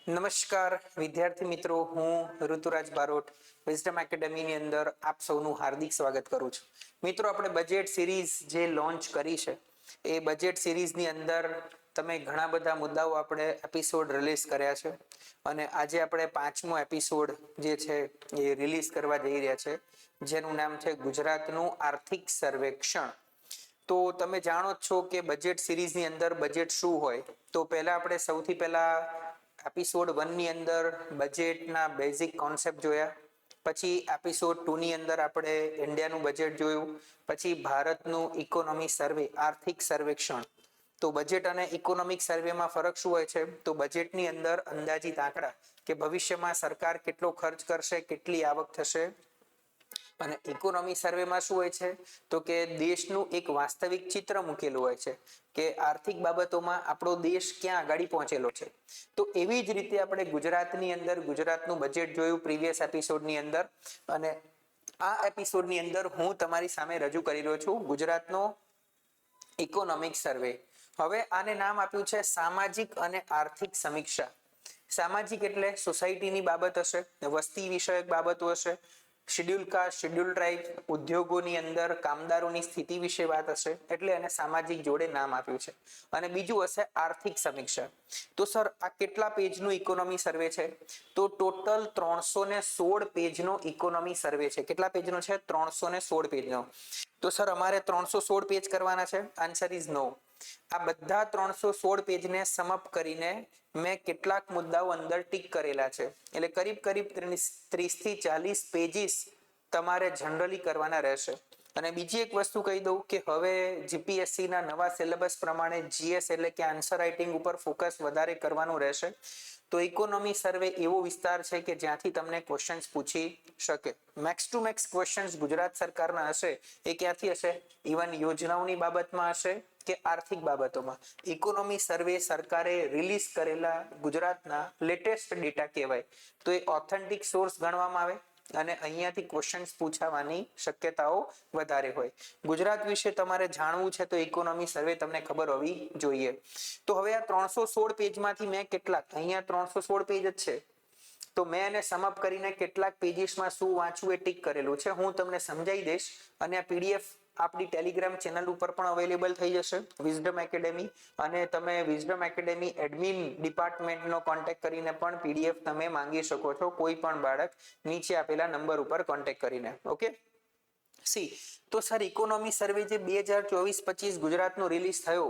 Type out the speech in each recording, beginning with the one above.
નમસ્કાર વિદ્યાર્થી મિત્રો, હું ઋતુરાજ બારોટ વિઝડમ એકેડેમીની અંદર આપ સૌનું હાર્દિક સ્વાગત કરું છું. મિત્રો, આપણે બજેટ સિરીઝ જે લોન્ચ કરી છે એ બજેટ સિરીઝની અંદર તમે ઘણા બધા મુદ્દાઓ આપણે એપિસોડ રિલીઝ કર્યા છે અને આજે આપણે 5મો એપિસોડ જે છે એ રિલીઝ કરવા જઈ રહ્યા છે, જેનું નામ છે ગુજરાતનું આર્થિક સર્વેક્ષણ. તો તમે જાણો છો કે બજેટ સિરીઝની અંદર બજેટ શું હોય. તો પહેલા આપણે સૌથી પહેલા એપિસોડ 1 ની અંદર બજેટના બેઝિક કોન્સેપ્ટ જોયા. પછી એપિસોડ 2 ની અંદર આપણે ઇન્ડિયાનું બજેટ જોયું. પછી ભારતનું ઇકોનોમી સર્વે, આર્થિક સર્વેક્ષણ. તો બજેટ અને ઇકોનોમિક સર્વેમાં ફરક શું હોય છે? તો બજેટની અંદર અંદાજિત આંકડા કે ભવિષ્યમાં સરકાર કેટલો ખર્ચ કરશે, કેટલી આવક થશે. અને ઇકોનોમી સર્વેમાં શું હોય છે? તો કે દેશનું એક વાસ્તવિક ચિત્ર મૂકેલું હોય છે કે આર્થિક બાબતોમાં આપણો દેશ ક્યાં આગળ પહોંચેલો છે. તો એવી જ રીતે આપણે ગુજરાતની અંદર ગુજરાતનું બજેટ જોયું પ્રીવિયસ એપિસોડની અંદર, અને આ એપિસોડની અંદર હું તમારી સામે રજૂ કરી રહ્યો છું ગુજરાતનો ઇકોનોમિક સર્વે. હવે આને નામ આપ્યું છે સામાજિક અને આર્થિક સમીક્ષા. સામાજિક એટલે સોસાયટીની બાબત હશે, વસ્તી વિષયક બાબતો હશે, શેડ્યુલ કાસ્ટ, શેડ્યુલ ટ્રાઇબ, ઉદ્યોગોની અંદર કામદારોની સ્થિતિ વિશે વાત હશે, એટલે એને સામાજિક જોડે નામ આપ્યું છે. અને બીજું હશે આર્થિક સમીક્ષા. તો સર, આ કેટલા પેજનું ઇકોનોમી સર્વે છે? તો ટોટલ 316 પેજનો ઇકોનોમી સર્વે છે. કેટલા પેજનો છે? 316 પેજનો. તો સર, અમારે 316 પેજ કરવાના છે? Answer is no. આ બધા 316 પેજને સમઅપ કરીને મેં કેટલાક મુદ્દાઓ અંદર ટીક કરેલા છે. એટલે કરીબ 30 થી 40 પેજીસ તમારે જનરલી કરવાના રહેશે. અને બીજી એક વસ્તુ કહી દઉં કે હવે જીપીએસસી ના નવા સિલેબસ પ્રમાણે જીએસ એટલે કે આન્સર રાઇટિંગ ઉપર ફોકસ વધારે કરવાનું રહેશે. તો ઇકોનોમી સર્વે એવો વિસ્તાર છે કે જ્યાંથી તમને ક્વેશ્ચન્સ પૂછી શકે. Max to max questions Gujarat સરકારના હશે એ ક્યાંથી હશે? ઇવન યોજનાઓની બાબતમાં હશે કે આર્થિક બાબતોમાં. ઇકોનોમી સર્વે સરકારે રિલીઝ કરેલા ગુજરાતના લેટેસ્ટ ડેટા કહેવાય, તો એ ઓથેન્ટિક સોર્સ ગણવામાં આવે અને અહીંયાથી ક્વેશ્ચન્સ પૂછાવાની શક્યતાઓ વધારે હોય. ગુજરાત વિશે તમારે જાણવું છે તો ઇકોનોમી સર્વે તમને ખબર હોવી જોઈએ. તો હવે આ 316 પેજમાંથી મેં કેટલાક, અહીંયા 316 પેજ જ છે, તો મેં એને સમઅપ કરીને કેટલાક પેજીસમાં શું વાંચવું એ ટીક કરેલું છે. હું તમને સમજાવી દઈશ અને આ પીડીએફ આપણી ટેલિગ્રામ ચેનલ ઉપર પણ અવેલેબલ થઈ જશે, વિઝડમ એકેડેમી. અને તમે વિઝડમ એકેડેમી એડમિન ડિપાર્ટમેન્ટનો કોન્ટેક્ટ કરીને પણ પીડીએફ તમે માંગી શકો છો, કોઈ પણ બાળક નીચે આપેલા નંબર ઉપર કોન્ટેક્ટ કરીને. ઓકે, તો સર, ઇકોનોમી સર્વે જે 2024-25 ગુજરાતનો રિલીઝ થયો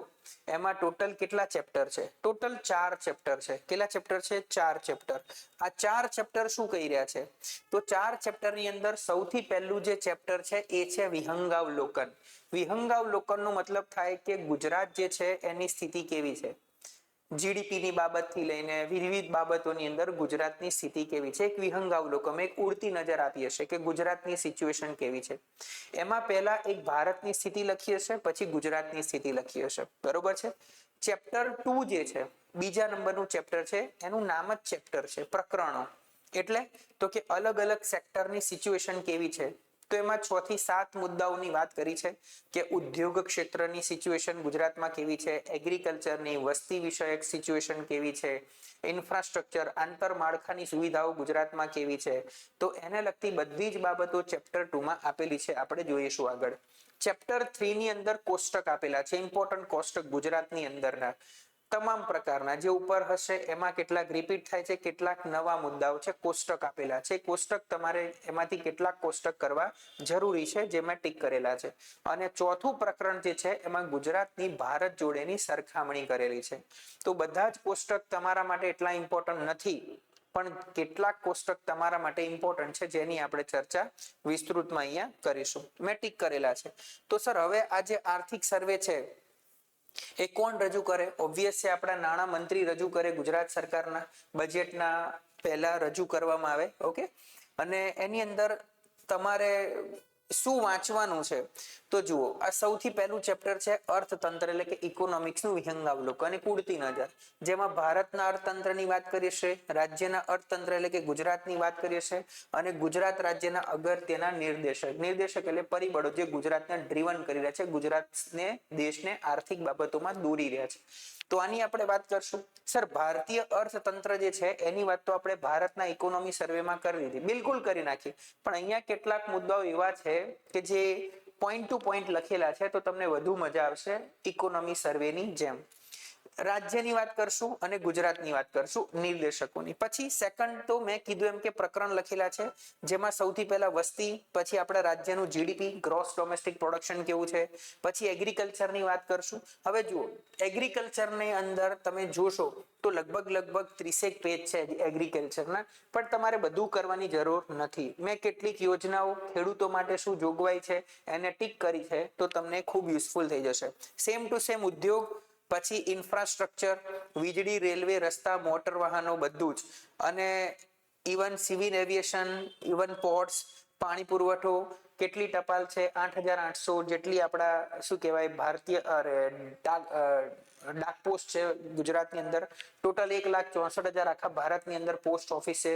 એમાં ટોટલ કેટલા ચેપ્ટર છે? ટોટલ 4 ચેપ્ટર છે. કેટલા ચેપ્ટર છે? 4 ચેપ્ટર. આ 4 ચેપ્ટર શું કહી રહ્યા છે? તો 4 ચેપ્ટરની અંદર સૌથી પહેલું જે ચેપ્ટર છે એ છે વિહંગાવલોકન. વિહંગાવલોકનનો મતલબ થાય કે ગુજરાત જે છે એની સ્થિતિ કેવી છે. જીડીપીની બાબતથી લઈને વિવિધ બાબતોની અંદર ગુજરાતની સ્થિતિ કેવી છે, એક વિહંગાવલોકન, એક ઉડતી નજર આપી હશે કે ગુજરાતની સિચ્યુએશન કેવી છે. એમાં પહેલા એક ભારતની સ્થિતિ લખી હશે, પછી ગુજરાતની સ્થિતિ લખી હશે. બરોબર છે. ચેપ્ટર 2 જે છે, બીજા નંબરનું ચેપ્ટર છે, એનું નામ જ ચેપ્ટર છે પ્રકરણો. એટલે તો કે અલગ અલગ સેક્ટરની સિચ્યુએશન કેવી છે. તો એમાં 6 થી 7 મુદ્દાઓની વાત કરી છે કે ઉદ્યોગ ક્ષેત્રની સિચ્યુએશન ગુજરાતમાં કેવી છે, એગ્રીકલ્ચરની, વસ્તી વિષયક સિચ્યુએશન કેવી છે, ઇન્ફ્રાસ્ટ્રક્ચર, આંતરમાળખાની સુવિધાઓ ગુજરાતમાં કેવી છે. તો એને લગતી બધી જ બાબતો ચેપ્ટર 2 માં આપેલી છે, આપણે જોઈશું આગળ. ચેપ્ટર 3 ની અંદર કોષ્ટક આપેલા છે, ઇમ્પોર્ટન્ટ કોષ્ટક ગુજરાતની અંદરના તમામ પ્રકારના જે ઉપર હશે એમાં કેટલાક રિપીટ થાય છે, કેટલાક નવા મુદ્દાઓ છે, કોષ્ટક આપેલા છે. કોષ્ટક તમારે એમાંથી કેટલાક કોષ્ટક કરવા જરૂરી છે, જે મેં ટીક કરેલા છે. અને ચોથું પ્રકરણ જે છે એમાં ગુજરાતની ભારત જોડેની સરખામણી કરેલી છે. તો બધા જ કોષ્ટક તમારા માટે એટલા ઇમ્પોર્ટન્ટ નથી, પણ કેટલાક કોષ્ટક તમારા માટે ઇમ્પોર્ટન્ટ છે, જેની આપણે ચર્ચા વિસ્તૃતમાં અહીંયા કરીશું. મેં ટીક કરેલા છે. તો સર, હવે આ જે આર્થિક સર્વે છે એ કોણ રજૂ કરે? ઓબ્વિયસ છે, આપણા નાણાં મંત્રી રજૂ કરે. ગુજરાત સરકારના બજેટના પહેલા રજૂ કરવામાં આવે. ઓકે, અને એની અંદર તમારે શું વાંચવાનું છે? તો જુઓ, આ સૌથી પહેલું ચેપ્ટર છે અર્થતંત્ર એટલે કે ઇકોનોમિક્સનું વિહંગાવલોકન, એક ઉડતી નજર, જેમાં ભારતના અર્થતંત્રની વાત કરીએ છે, રાજ્યના અર્થતંત્ર એટલે કે ગુજરાતની વાત કરીએ છે, અને ગુજરાત રાજ્યના અગત્યના નિર્દેશક એટલે પરિબળો જે ગુજરાતને ડ્રીવન કરી રહ્યા છે, ગુજરાતને દેશને આર્થિક બાબતોમાં દોરી રહ્યા છે. તો આની આપણે વાત કરશું. સર ભારતીય અર્થતંત્ર જે છે એની વાત તો આપણે ભારતના ઇકોનોમી સર્વેમાં કરી દીધી, બિલકુલ કરી નાખી, પણ અહીંયા કેટલાક મુદ્દાઓ એવા છે કે જે પોઈન્ટ ટુ પોઈન્ટ લખેલા છે તો તમને વધુ મજા આવશે ઇકોનોમી સર્વેની જેમ. રાજ્યની વાત કરશું અને ગુજરાતની વાત કરશું, નિર્દેશકોની. પછી સેકન્ડ તો મેં કીધું એમ કે પ્રકરણ લખેલા છે, જેમાં સૌથી પહેલા વસ્તી, પછી આપણા રાજ્યનું જીડીપી ગ્રોસ ડોમેસ્ટિક પ્રોડક્શન કેવું છે, પછી એગ્રીકલ્ચરની વાત કરશું. હવે જુઓ, એગ્રીકલ્ચરની અંદર તમે જોશો તો લગભગ 30 પેજ છે એગ્રીકલ્ચરના, પણ તમારે બધું કરવાની જરૂર નથી. મેં કેટલીક યોજનાઓ ખેડૂતો માટે શું જોગવાઈ છે એને ટીક કરી છે, તો તમને ખૂબ યુઝફુલ થઈ જશે. સેમ ટુ સેમ ઉદ્યોગ, પછી ઇન્ફ્રાસ્ટ્રક્ચર, વીજળી, રેલવે, રસ્તા, મોટર વાહનો બધું જ, અને even civil aviation, even ports, પાણી પુરવઠો, કેટલી ટપાલ છે 8,800 જેટલી આપણા શું કહેવાય ભારતીય ડાક પોસ્ટ છે ગુજરાતની અંદર. ટોટલ 1,64,000 આખા ભારતની અંદર પોસ્ટ ઓફિસ છે,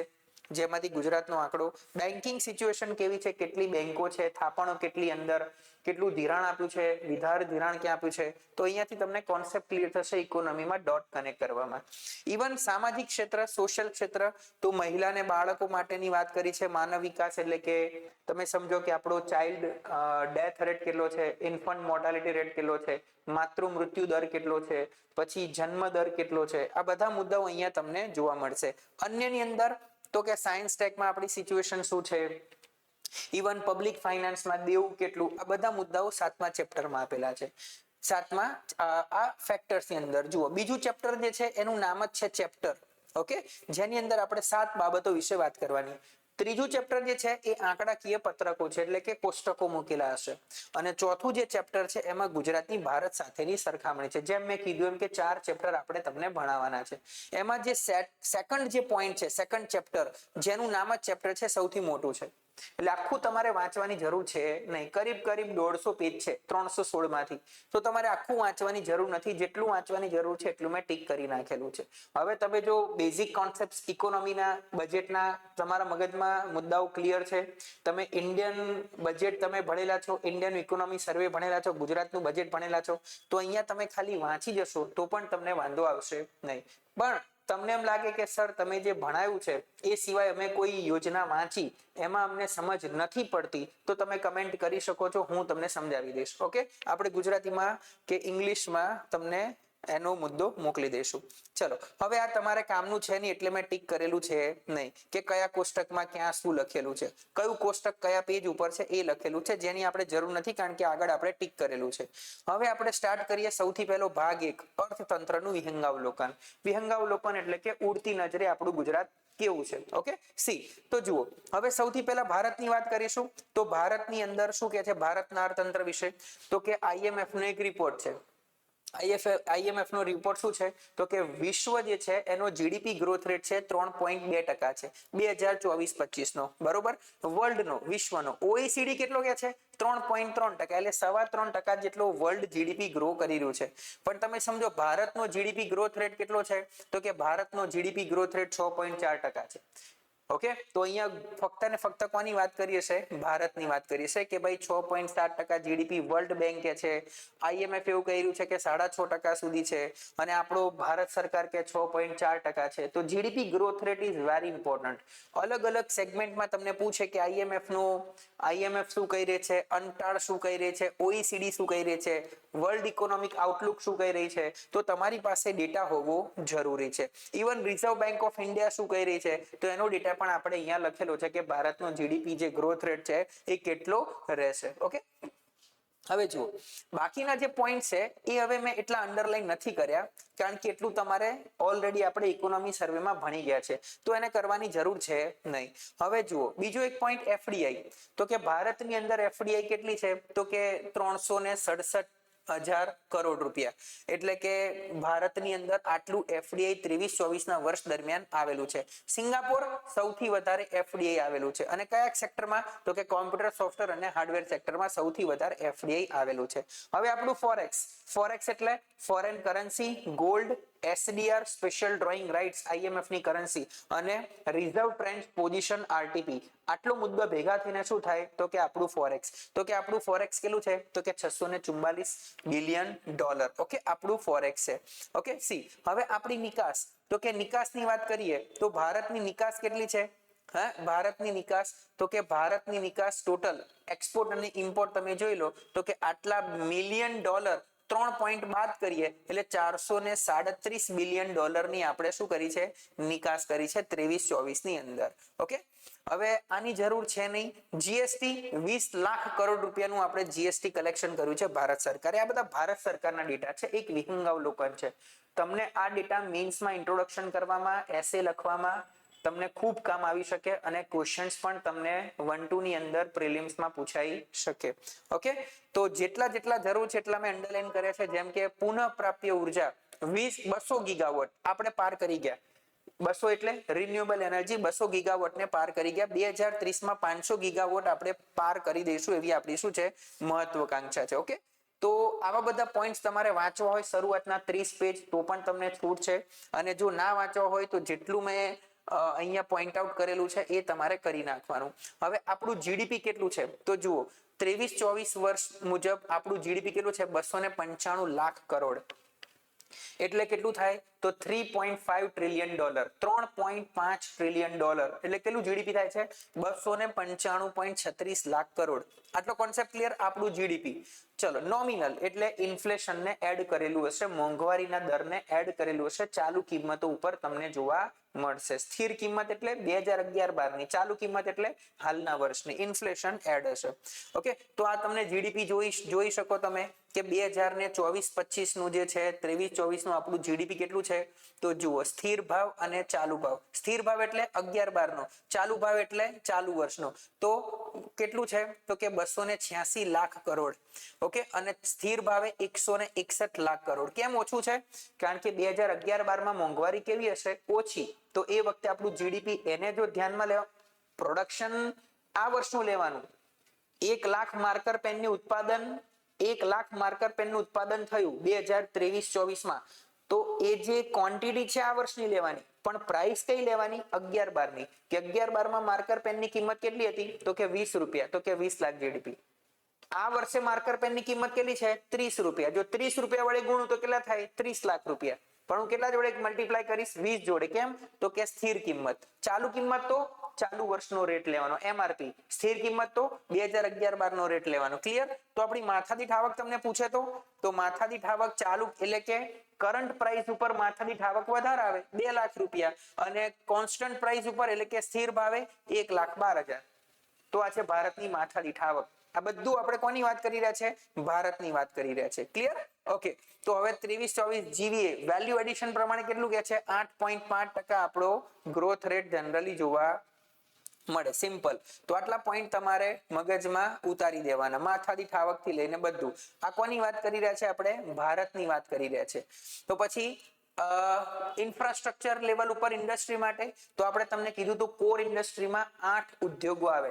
જેમાંથી ગુજરાતનો આંકડો. બેન્કિંગ સિચ્યુએશન કેવી છે, કેટલી બેંકો છે, થાપણો કેટલી અંદર, કેટલું ધિરાણ આપ્યું છે, વિધાર ધિરાણ ક્યાં આપ્યું છે, તો અહીંયાથી તમને કોન્સેપ્ટ ક્લિયર થશે ઇકોનોમીમાં ડોટ કનેક્ટ કરવામાં. ઇવન સામાજિક ક્ષેત્ર, સોશિયલ ક્ષેત્ર, તો મહિલા અને બાળકો માટેની વાત કરી છે. માનવ વિકાસ એટલે કે તમે સમજો કે આપણો ચાઇલ્ડ ડેથ રેટ કેટલો છે, ઇન્ફન્ટ મોર્ટાલિટી રેટ કેટલો છે, માતૃ મૃત્યુ દર કેટલો છે, પછી જન્મ દર કેટલો છે, આ બધા મુદ્દાઓ અહીંયા તમને જોવા મળશે. અન્યની અંદર તો કે સાયન્સ ટેકમાં આપણી સિચ્યુએશન શું છે, ઇવન પબ્લિક ફાઇનાન્સમાં દેવું કેટલું, આ બધા મુદ્દાઓ 7મા ચેપ્ટરમાં આપેલા છે. 7મા આ ફેક્ટર્સ ની અંદર જુઓ, બીજું ચેપ્ટર જે છે એનું નામ જ છે ચેપ્ટર, ઓકે, જેની અંદર આપણે 7 બાબતો વિશે વાત કરવાની. ત્રીજું ચેપ્ટર જે છે એ આંકડાકીય પત્રકો છે, એટલે કે કોષ્ટકો મૂકેલા હશે. અને ચોથું જે ચેપ્ટર છે એમાં ગુજરાતની ભારત સાથેની સરખામણી છે. જેમ મેં કીધું એમ કે 4 ચેપ્ટર આપણે તમને ભણાવવાના છે. એમાં જે સેકન્ડ જે પોઈન્ટ છે, સેકન્ડ ચેપ્ટર, જેનું નામ જ ચેપ્ટર છે, સૌથી મોટું છે. એટલે આખું તમારે વાંચવાની જરૂર છે નહીં. કરીબ 150 પેજ છે 316 માંથી, તો તમારે આખું વાંચવાની જરૂર નથી. જેટલું વાંચવાની જરૂર છે એટલું મેં ટીક કરી નાખેલું છે. હવે તમે જો બેઝિક કોન્સેપ્ટ ઇકોનોમીના, બજેટના તમારા મગજમાં મુદ્દાઓ ક્લિયર છે, તમે ઇન્ડિયન બજેટ તમે ભણેલા છો, ઇન્ડિયન ઇકોનોમી સર્વે ભણેલા છો, ગુજરાતનું બજેટ ભણેલા છો, તો અહીંયા તમે ખાલી વાંચી જશો તો પણ તમને વાંધો આવશે નહીં. પણ તમને એમ લાગે કે સર તમે જે ભણાવ્યું છે એ સિવાય અમે કોઈ યોજના વાંચી, એમાં અમને સમજ નથી પડતી, તો તમે કમેન્ટ કરી શકો છો, હું તમને સમજાવી દઈશ. ઓકે, આપણે ગુજરાતીમાં કે ઇંગ્લિશમાં તમને એનો મુદ્દો મોકલી દઈશું. ચલો, હવે આ તમારે કામનું છે નહીં એટલે મેં ટીક કરેલું છે નહીં કે કયા કોષ્ટકમાં ક્યાં શું લખેલું છે, કયું કોષ્ટક કયા પેજ ઉપર છે એ લખેલું છે, જેની આપણે જરૂર નથી, કારણ કે આગળ આપણે ટીક કરેલું છે. હવે આપણે સ્ટાર્ટ કરીએ. સૌથી પહેલો ભાગ 1, અર્થતંત્રનું વિહંગાવલોકન. વિહંગાવલોકન એટલે કે ઉડતી નજરે આપણું ગુજરાત કેવું છે. ઓકે, સી તો જુઓ, હવે સૌથી પહેલા ભારતની વાત કરીશું. તો ભારતની અંદર શું કહે છે ભારતના અર્થતંત્ર વિશે, તો કે IMF નો એક રિપોર્ટ છે. IMF નો રિપોર્ટ શું છે, તો કે વિશ્વ જે છે એનો જીડીપી ગ્રોથ રેટ છે 3.2% છે 2024-25 નો, બરોબર. વર્લ્ડ નો, વિશ્વનો OECD કેટલો કે છે 3.3%, એટલે 3.25% જેટલો વર્લ્ડ જીડીપી ગ્રો કરી રહ્યું છે. પણ તમે સમજો ભારતનો જીડીપી ગ્રોથ રેટ કેટલો છે, તો કે ભારતનો જીડીપી ગ્રોથ રેટ 6.4% છે. ઓકે, તો અહીંયા ફક્ત ને ફક્ત કોની વાત કરીએ છે, ભારતની વાત કરીએ છે કે ભાઈ 6.7% જીડીપી વર્લ્ડ બેંક કે છે, IMF એવું કહી રહ્યું છે કે 6.5% સુધી છે, અને આપણો ભારત સરકાર કે 6.4% છે. તો GDP growth rate is very important. અલગ અલગ સેગમેન્ટમાં તમને પૂછે કે IMF શું કહી રહી છે, અનટાળ શું કહી રહી છે, OECD શું કહી રહી છે, વર્લ્ડ ઇકોનોમિક આઉટલુક શું કહી રહી છે, તો તમારી પાસે ડેટા હોવો જરૂરી છે. Even reserve bank of India શું કહી રહી છે, તો એનો ડેટા પણ આપણે અહીંયા લખેલો છે કે ભારતનો જીડીપી જે ગ્રોથ રેટ છે એ કેટલો રહેશે. ઓકે, હવે જુઓ બાકીના જે પોઈન્ટ છે એ હવે મેં એટલા અંડરલાઈન નથી કર્યા, કારણ કે એટલું તમારે ઓલરેડી આપણે ઇકોનોમી સર્વેમાં ભણી ગયા છે, તો એને કરવાની જરૂર છે નહીં. હવે જુઓ બીજો એક પોઈન્ટ FDI, તો કે ભારતની અંદર FDI કેટલી છે, તો કે 367,000 કરોડ રૂપિયા, એટલે કે ભારતની અંદર આટલું FDI 23-24 વર્ષ દરમિયાન આવેલું છે. સિંગાપોર સૌથી વધારે FDI આવેલું છે, અને કયા સેક્ટરમાં, તો કે કોમ્પ્યુટર સોફ્ટવેર અને હાર્ડવેર સેક્ટરમાં સૌથી વધારે FDI આવેલું છે. હવે આપણું ફોરેક્સ એટલે foreign currency, gold, SDR special drawing rights IMF ની કરન્સી અને રિઝર્વ ટ્રેન્ડ પોઝિશન RTP આટલો મુદ્દો ભેગા થઈને શું થાય તો કે આપણું ફોરેક્સ કેટલું છે તો કે 644 બિલિયન ડોલર. ઓકે, આપણું ફોરેક્સ છે. ઓકે, સી હવે આપણી નિકાસ, તો કે નિકાસની વાત કરીએ તો ભારતની નિકાસ કેટલી છે? ભારતની નિકાસ ટોટલ એક્સપોર્ટ અને ઇમ્પોર્ટ તમે જોઈ લો તો કે આટલા મિલિયન ડોલર 3 પોઈન્ટ બાદ કરીએ એટલે 437 બિલિયન ડોલરની આપણે શું કરી છે? નિકાસ કરી છે 23-24 ની અંદર. ઓકે, હવે આની જરૂર છે નહીં. જીએસટી 20 લાખ કરોડ રૂપિયાનું આપણે જીએસટી કલેક્શન કર્યું છે ભારત સરકારે. આ બધા ભારત સરકારના ડેટા છે, એક વિહંગાવલોકન છે. તમને આ ડેટા મેન્સમાં ઇન્ટ્રોડક્શન કરવામાં, એસે લખવામાં તમને ખૂબ કામ આવી શકે અને ક્વેશ્ચન્સ પણ તમને 1-2 ની અંદર પ્રિલિમ્સમાં પૂછાઈ શકે. ઓકે, તો જેટલા જરૂર છે એટલા મેં અંડરલાઈન કર્યા છે. જેમ કે પુનઃપ્રાપ્ય ઉર્જા 200 ગીગાવોટ આપણે પાર કરી ગયા. 200 એટલે રિન્યુએબલ એનર્જી 200 ગીગાવોટ ને પાર કરી ગયા. 2030 માં 500 ગીગાવોટ આપણે પાર કરી દઈશું એવી આપણી શું છે? મહત્વકાંક્ષા છે. ઓકે, તો આવા બધા પોઈન્ટ્સ તમારે વાંચવા હોય શરૂઆતના 30 પેજ તો પણ તમને છૂટ છે, અને જો ના વાંચવા હોય તો જેટલું મેં અહીંયા પોઈન્ટ આઉટ કરેલું છે એ તમારે કરી નાખવાનું. હવે આપણું જીડીપી કેટલું છે તો જુઓ, 23-24 વર્ષ મુજબ આપણું જીડીપી કેટલું છે? 295 લાખ કરોડ. એટલે કેટલું થાય તો 3.5 ટ્રિલિયન ડોલર. 3.5 ટ્રિલિયન ડોલર એટલે કેટલું જીડીપી થાય છે? 295.36 લાખ કરોડ. આટલો કોન્સેપ્ટ ક્લિયર? આપણું જીડીપી. ચલો, નોમિનલ એટલે ઇન્ફ્લેશન ને એડ કરેલું હશે, મોંઘવારીના દરને એડ કરેલું હશે, ચાલુ કિંમતો ઉપર તમને જોવા મળશે. સ્થિર કિંમત એટલે 2011-12 ની, ચાલુ કિંમત એટલે હાલના વર્ષની. ઇન્ફ્લેશન એડ હશે. ઓકે, તો આ તમને જીડીપી જોઈ શકો તમે કે 2024-25 નું જે છે, 23-24 નું આપણું જીડીપી કેટલું છે તો જુઓ, સ્થિર ભાવ અને ચાલુ ભાવ. સ્થિર ભાવ એટલે 11-12 નો, ચાલુ ભાવ એટલે ચાલુ વર્ષનો. તો કેટલું છે તો કે 286 લાખ કરોડ. ઓકે, અને સ્થિર ભાવે 161 લાખ કરોડ. કેમ ઓછું છે? કારણ કે 2011-12 માં મોંઘવારી કેવી હશે? ઓછી. તો એ વખતે આપણું જીડીપી એને જો ધ્યાનમાં લેવા, પ્રોડક્શન આ વર્ષનું લેવાનું. 1 લાખ માર્કર પેનનું ઉત્પાદન 1 લાખ માર્કર પેનનું ઉત્પાદન થયું 2023-24 માં, તો એ જે ક્વોન્ટિટી છે આ વર્ષની લેવાની, પણ પ્રાઇસ કઈ લેવાની? 11-12 ની. કે 11-12 માં માર્કર પેનની કિંમત કેટલી હતી તો કે 20 રૂપિયા. તો કે 20 લાખ જીડીપી. આ વર્ષે માર્કર પેનની કિંમત કેટલી છે? 30 રૂપિયા. જો 30 રૂપિયા વડે ગુણું તો કેટલા થાય? 30 લાખ રૂપિયા. પણ હું કેટલા જોડે મલ્ટીપ્લાય કરીશ? 20 જોડે. કેમ તો કે સ્થિર કિંમત. ચાલુ કિંમત તો ચાલુ વર્ષનો રેટ લેવાનો, MRP. સ્થિર કિંમત તો 2011-12 નો રેટ લેવાનો. ક્લિયર? તો આપણી માથાદીઠ આવક તમને પૂછે તો માથાદીઠ આવક ચાલુ એટલે કે કરંટ પ્રાઇસ ઉપર માથાદીઠ આવક વધારે આવે 2 લાખ રૂપિયા, અને કોન્સ્ટન્ટ પ્રાઇસ ઉપર એટલે કે સ્થિર ભાવે 1,12,000. તો આ છે ભારતની માથાદીઠ આવક. આ બધું આપણે કોની વાત કરી રહ્યા છે? ભારતની વાત કરી રહ્યા છે. ક્લિયર? ઓકે, તો હવે 23-24 જીવીએ વેલ્યુ એડિશન પ્રમાણે કેટલું કે છે? 8.5% આપણો ગ્રોથ રેટ જનરલી જોવા મળે. સિમ્પલ. તો આટલા પોઈન્ટ તમારે મગજમાં ઉતારી દેવાના, માથાદીઠ આવકથી લઈને બધું. આ કોની વાત કરી રહ્યા છે? આપણે ભારતની વાત કરી રહ્યા છે. તો પછી ઇન્ફ્રાસ્ટ્રક્ચર લેવલ ઉપર ઇન્ડસ્ટ્રી માટે તો આપણે તમને કીધું હતું કોર ઇન્ડસ્ટ્રીમાં 8 ઉદ્યોગો આવે.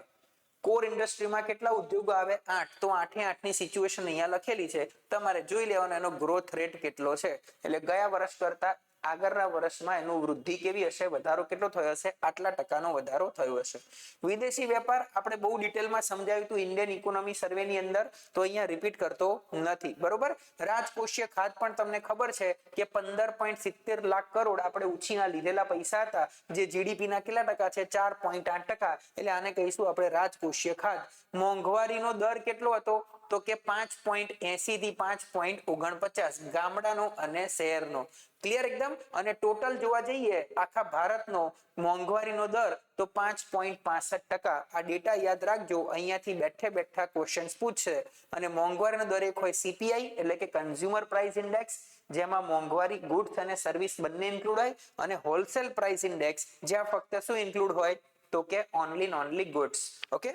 કોર ઇન્ડસ્ટ્રીમાં કેટલા ઉદ્યોગો આવે? 8. તો 8 ની સિચ્યુએશન અહીંયા લખેલી છે, તમારે જોઈ લેવાનો એનો ગ્રોથ રેટ કેટલો છે. એટલે ગયા વર્ષ કરતા આગળના વર્ષમાં એનું વૃદ્ધિ કેવી હશે? વધારો કેટલો થયો હશે? આટલા ટકાનો વધારો થયો હશે. વિદેશી વેપાર આપણે બહુ ડિટેલમાં સમજાવ્યું હતું ઇન્ડિયન ઇકોનોમી સર્વેની અંદર, તો અહીંયા રિપીટ કરતો નથી. બરોબર? રાજકોષીય ખાત પણ તમને ખબર છે કે 15.70 લાખ કરોડ આપણે ઉછીના લીધેલા પૈસા હતા, જે જીડીપી ના કેટલા ટકા છે? 4.8%. એટલે આને કહીશું આપણે રાજકોષીય ખાત. મોંઘવારીનો દર કેટલો હતો તો કે 5.80 થી 5.49 ગામડાનો અને શહેરનો. ક્લિયર એકદમ? અને ટોટલ જોવા જઈએ આખા ભારતનો મોંઘવારીનો દર તો 5.65%. આ ડેટા યાદ રાખજો, અહીંયાથી બેઠા ક્વેશ્ચન્સ પૂછશે. અને મોંઘવારીનો દર એક હોય CPI એટલે કે કન્ઝ્યુમર પ્રાઇસ ઇન્ડેક્સ, જેમાં મોંઘવારી ગુડ્સ અને સર્વિસ બંને ઇન્ક્લુડ હોય, અને હોલસેલ પ્રાઇસ ઇન્ડેક્સ જ્યાં ફક્ત શું ઇન્ક્લુડ હોય તો કે ઓનલી ગુડ્સ. ઓકે,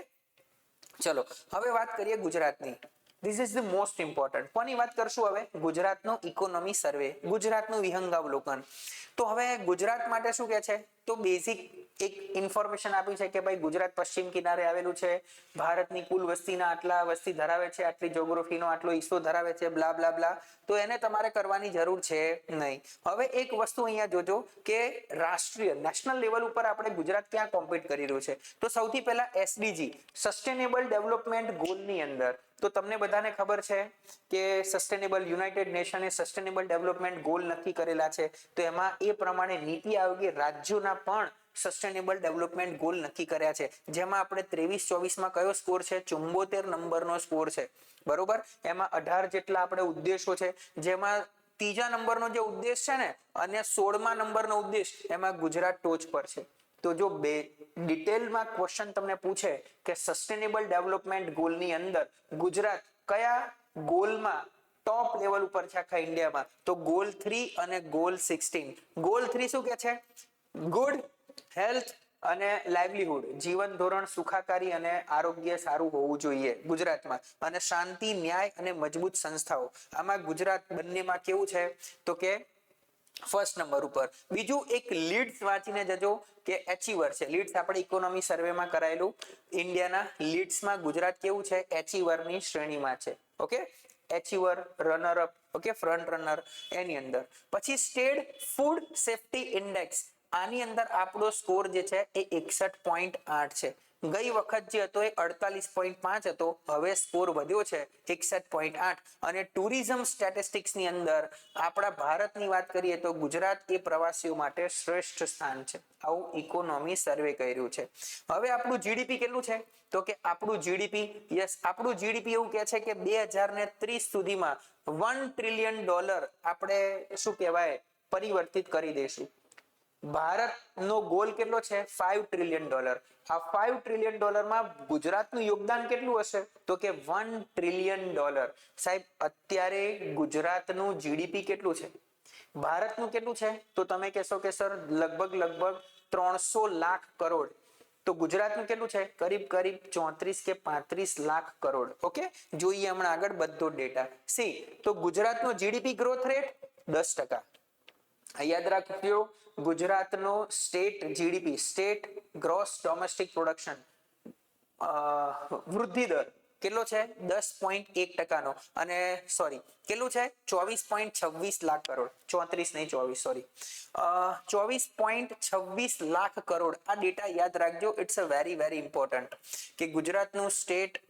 ચલો હવે વાત કરીએ ગુજરાતની. This is the most important. કોની વાત કરશું હવે? ગુજરાતનો ઇકોનોમી સર્વે, ગુજરાતનું વિહંગાવલોકન. તો હવે ગુજરાત માટે શું કહે છે? તો બેઝિક એક ઇન્ફોર્મેશન આપી છે કે ભાઈ ગુજરાત પશ્ચિમ કિનારે આવેલું છે, ભારતની કુલ વસ્તીના આટલા વસ્તી ધરાવે છે, આટલી જ્યોગ્રાફીનો આટલો હિસ્સો ધરાવે છે, બ્લા બ્લા બ્લા, તો એને તમારે કરવાની જરૂર છે નહીં. હવે એક વસ્તુ અહીંયા જોજો કે રાષ્ટ્રીય નેશનલ લેવલ ઉપર આપણે ગુજરાત ક્યાં કોમ્પીટ કરી રહ્યું છે. તો સૌથી પહેલા એસડીજી સસ્ટેનેબલ ડેવલપમેન્ટ ગોલની અંદર તો તમને બધાને ખબર છે કે સસ્ટેનેબલ યુનાઇટેડ નેશને સસ્ટેનેબલ ડેવલપમેન્ટ ગોલ નક્કી કરેલા છે. તો એમાં એ પ્રમાણે નીતિ આયોગે રાજ્યોના પણ સસ્ટેનેબલ ડેવલપમેન્ટ ગોલ નક્કી કર્યા છે, જેમાં આપણે 23-24 માં કયો સ્કોર છે, 74 નંબરનો સ્કોર છે, બરોબર. એમાં 18 જેટલા આપણે ઉદ્દેશો છે, જેમાં ત્રીજા નંબરનો જે ઉદ્દેશ છે ને અને 16મા નંબરનો ઉદ્દેશ એમાં ગુજરાત ટોચ પર છે. તો જો બે ડિટેલમાં ક્વેશ્ચન તમને પૂછે કે સસ્ટેનેબલ ડેવલપમેન્ટ ગોલની અંદર ગુજરાત કયા ગોલમાં ટોપ લેવલ ઉપર છે આખા ઇન્ડિયામાં, તો ગોલ 3 અને ગોલ 16. ગોલ 3 શું કે છે? ગુડ હેલ્થ અને લાઇવલીહુડ, જીવન ધોરણ સુખાકારી અને આરોગ્ય સારું હોવું જોઈએ ગુજરાતમાં, અને શાંતિ, ન્યાય અને મજબૂત સંસ્થાઓ. આમાં ગુજરાત બંનેમાં કેવું છે તો કે ફર્સ્ટ નંબર ઉપર. બીજું એક લીડ્સ વાંચીને જજો કે એચીવર છે. લીડ્સ આપણે ઇકોનોમી સર્વેમાં કરાયેલું, ઇન્ડિયાના લીડ્સમાં ગુજરાત કેવું છે? એચીવરની શ્રેણીમાં છે. Okay, achiever, runner up, okay, front runner એની અંદર. પછી સ્ટેટ ફૂડ સેફ્ટી ઇન્ડેક્સ, આની અંદર આપણો સ્કોર જે છે એ 61.8 છે. ગઈ વખત જે હતો એ 48.5 હતો, હવે સ્કોર વધ્યો છે 61.8. અને ટુરિઝમ સ્ટેટિસ્ટિક્સ ની અંદર આપણા ભારતની વાત કરીએ તો ગુજરાત એ પ્રવાસીઓ માટે શ્રેષ્ઠ સ્થાન છે. આવું ઇકોનોમી સર્વે કર્યું છે. હવે આપણું જીડીપી કેટલું છે તો કે આપણું જીડીપી, યસ, આપણું જીડીપી એવું કહે છે કે 2030 સુધીમાં $1 ટ્રિલિયન આપણે શું કહેવાય પરિવર્તિત કરી દઈશું. ભારતનો ગોલ કેટલો છે? $5 ટ્રિલિયન. આ $5 ટ્રિલિયન માં ગુજરાતનું યોગદાન કેટલું હશે તો કે $1 ટ્રિલિયન. સાહેબ, અત્યારે ગુજરાતનું જીડીપી કેટલું છે, ભારતનું કેટલું છે? તો તમે કહેશો કે સર લગભગ 300 લાખ કરોડ. તો ગુજરાતનું કેટલું છે? કરીબ 34 કે 35 લાખ કરોડ. ઓકે, જોઈએ હમણાં આગળ બધો ડેટા. સી તો ગુજરાતનો જીડીપી ગ્રોથ રેટ 10%. યાદ રાખજો, ગુજરાતનો state GDP, state gross domestic production વૃદ્ધિ દર કેટલો છે? 10.1%નો. અને સોરી કેટલું છે? 24.26 લાખ કરોડ. 34 નહીં 24, સોરી, 24.26 લાખ કરોડ. આ ડેટા યાદ રાખજો, ઇટ્સ અ વેરી ઇમ્પોર્ટન્ટ કે ગુજરાતનું સ્ટેટ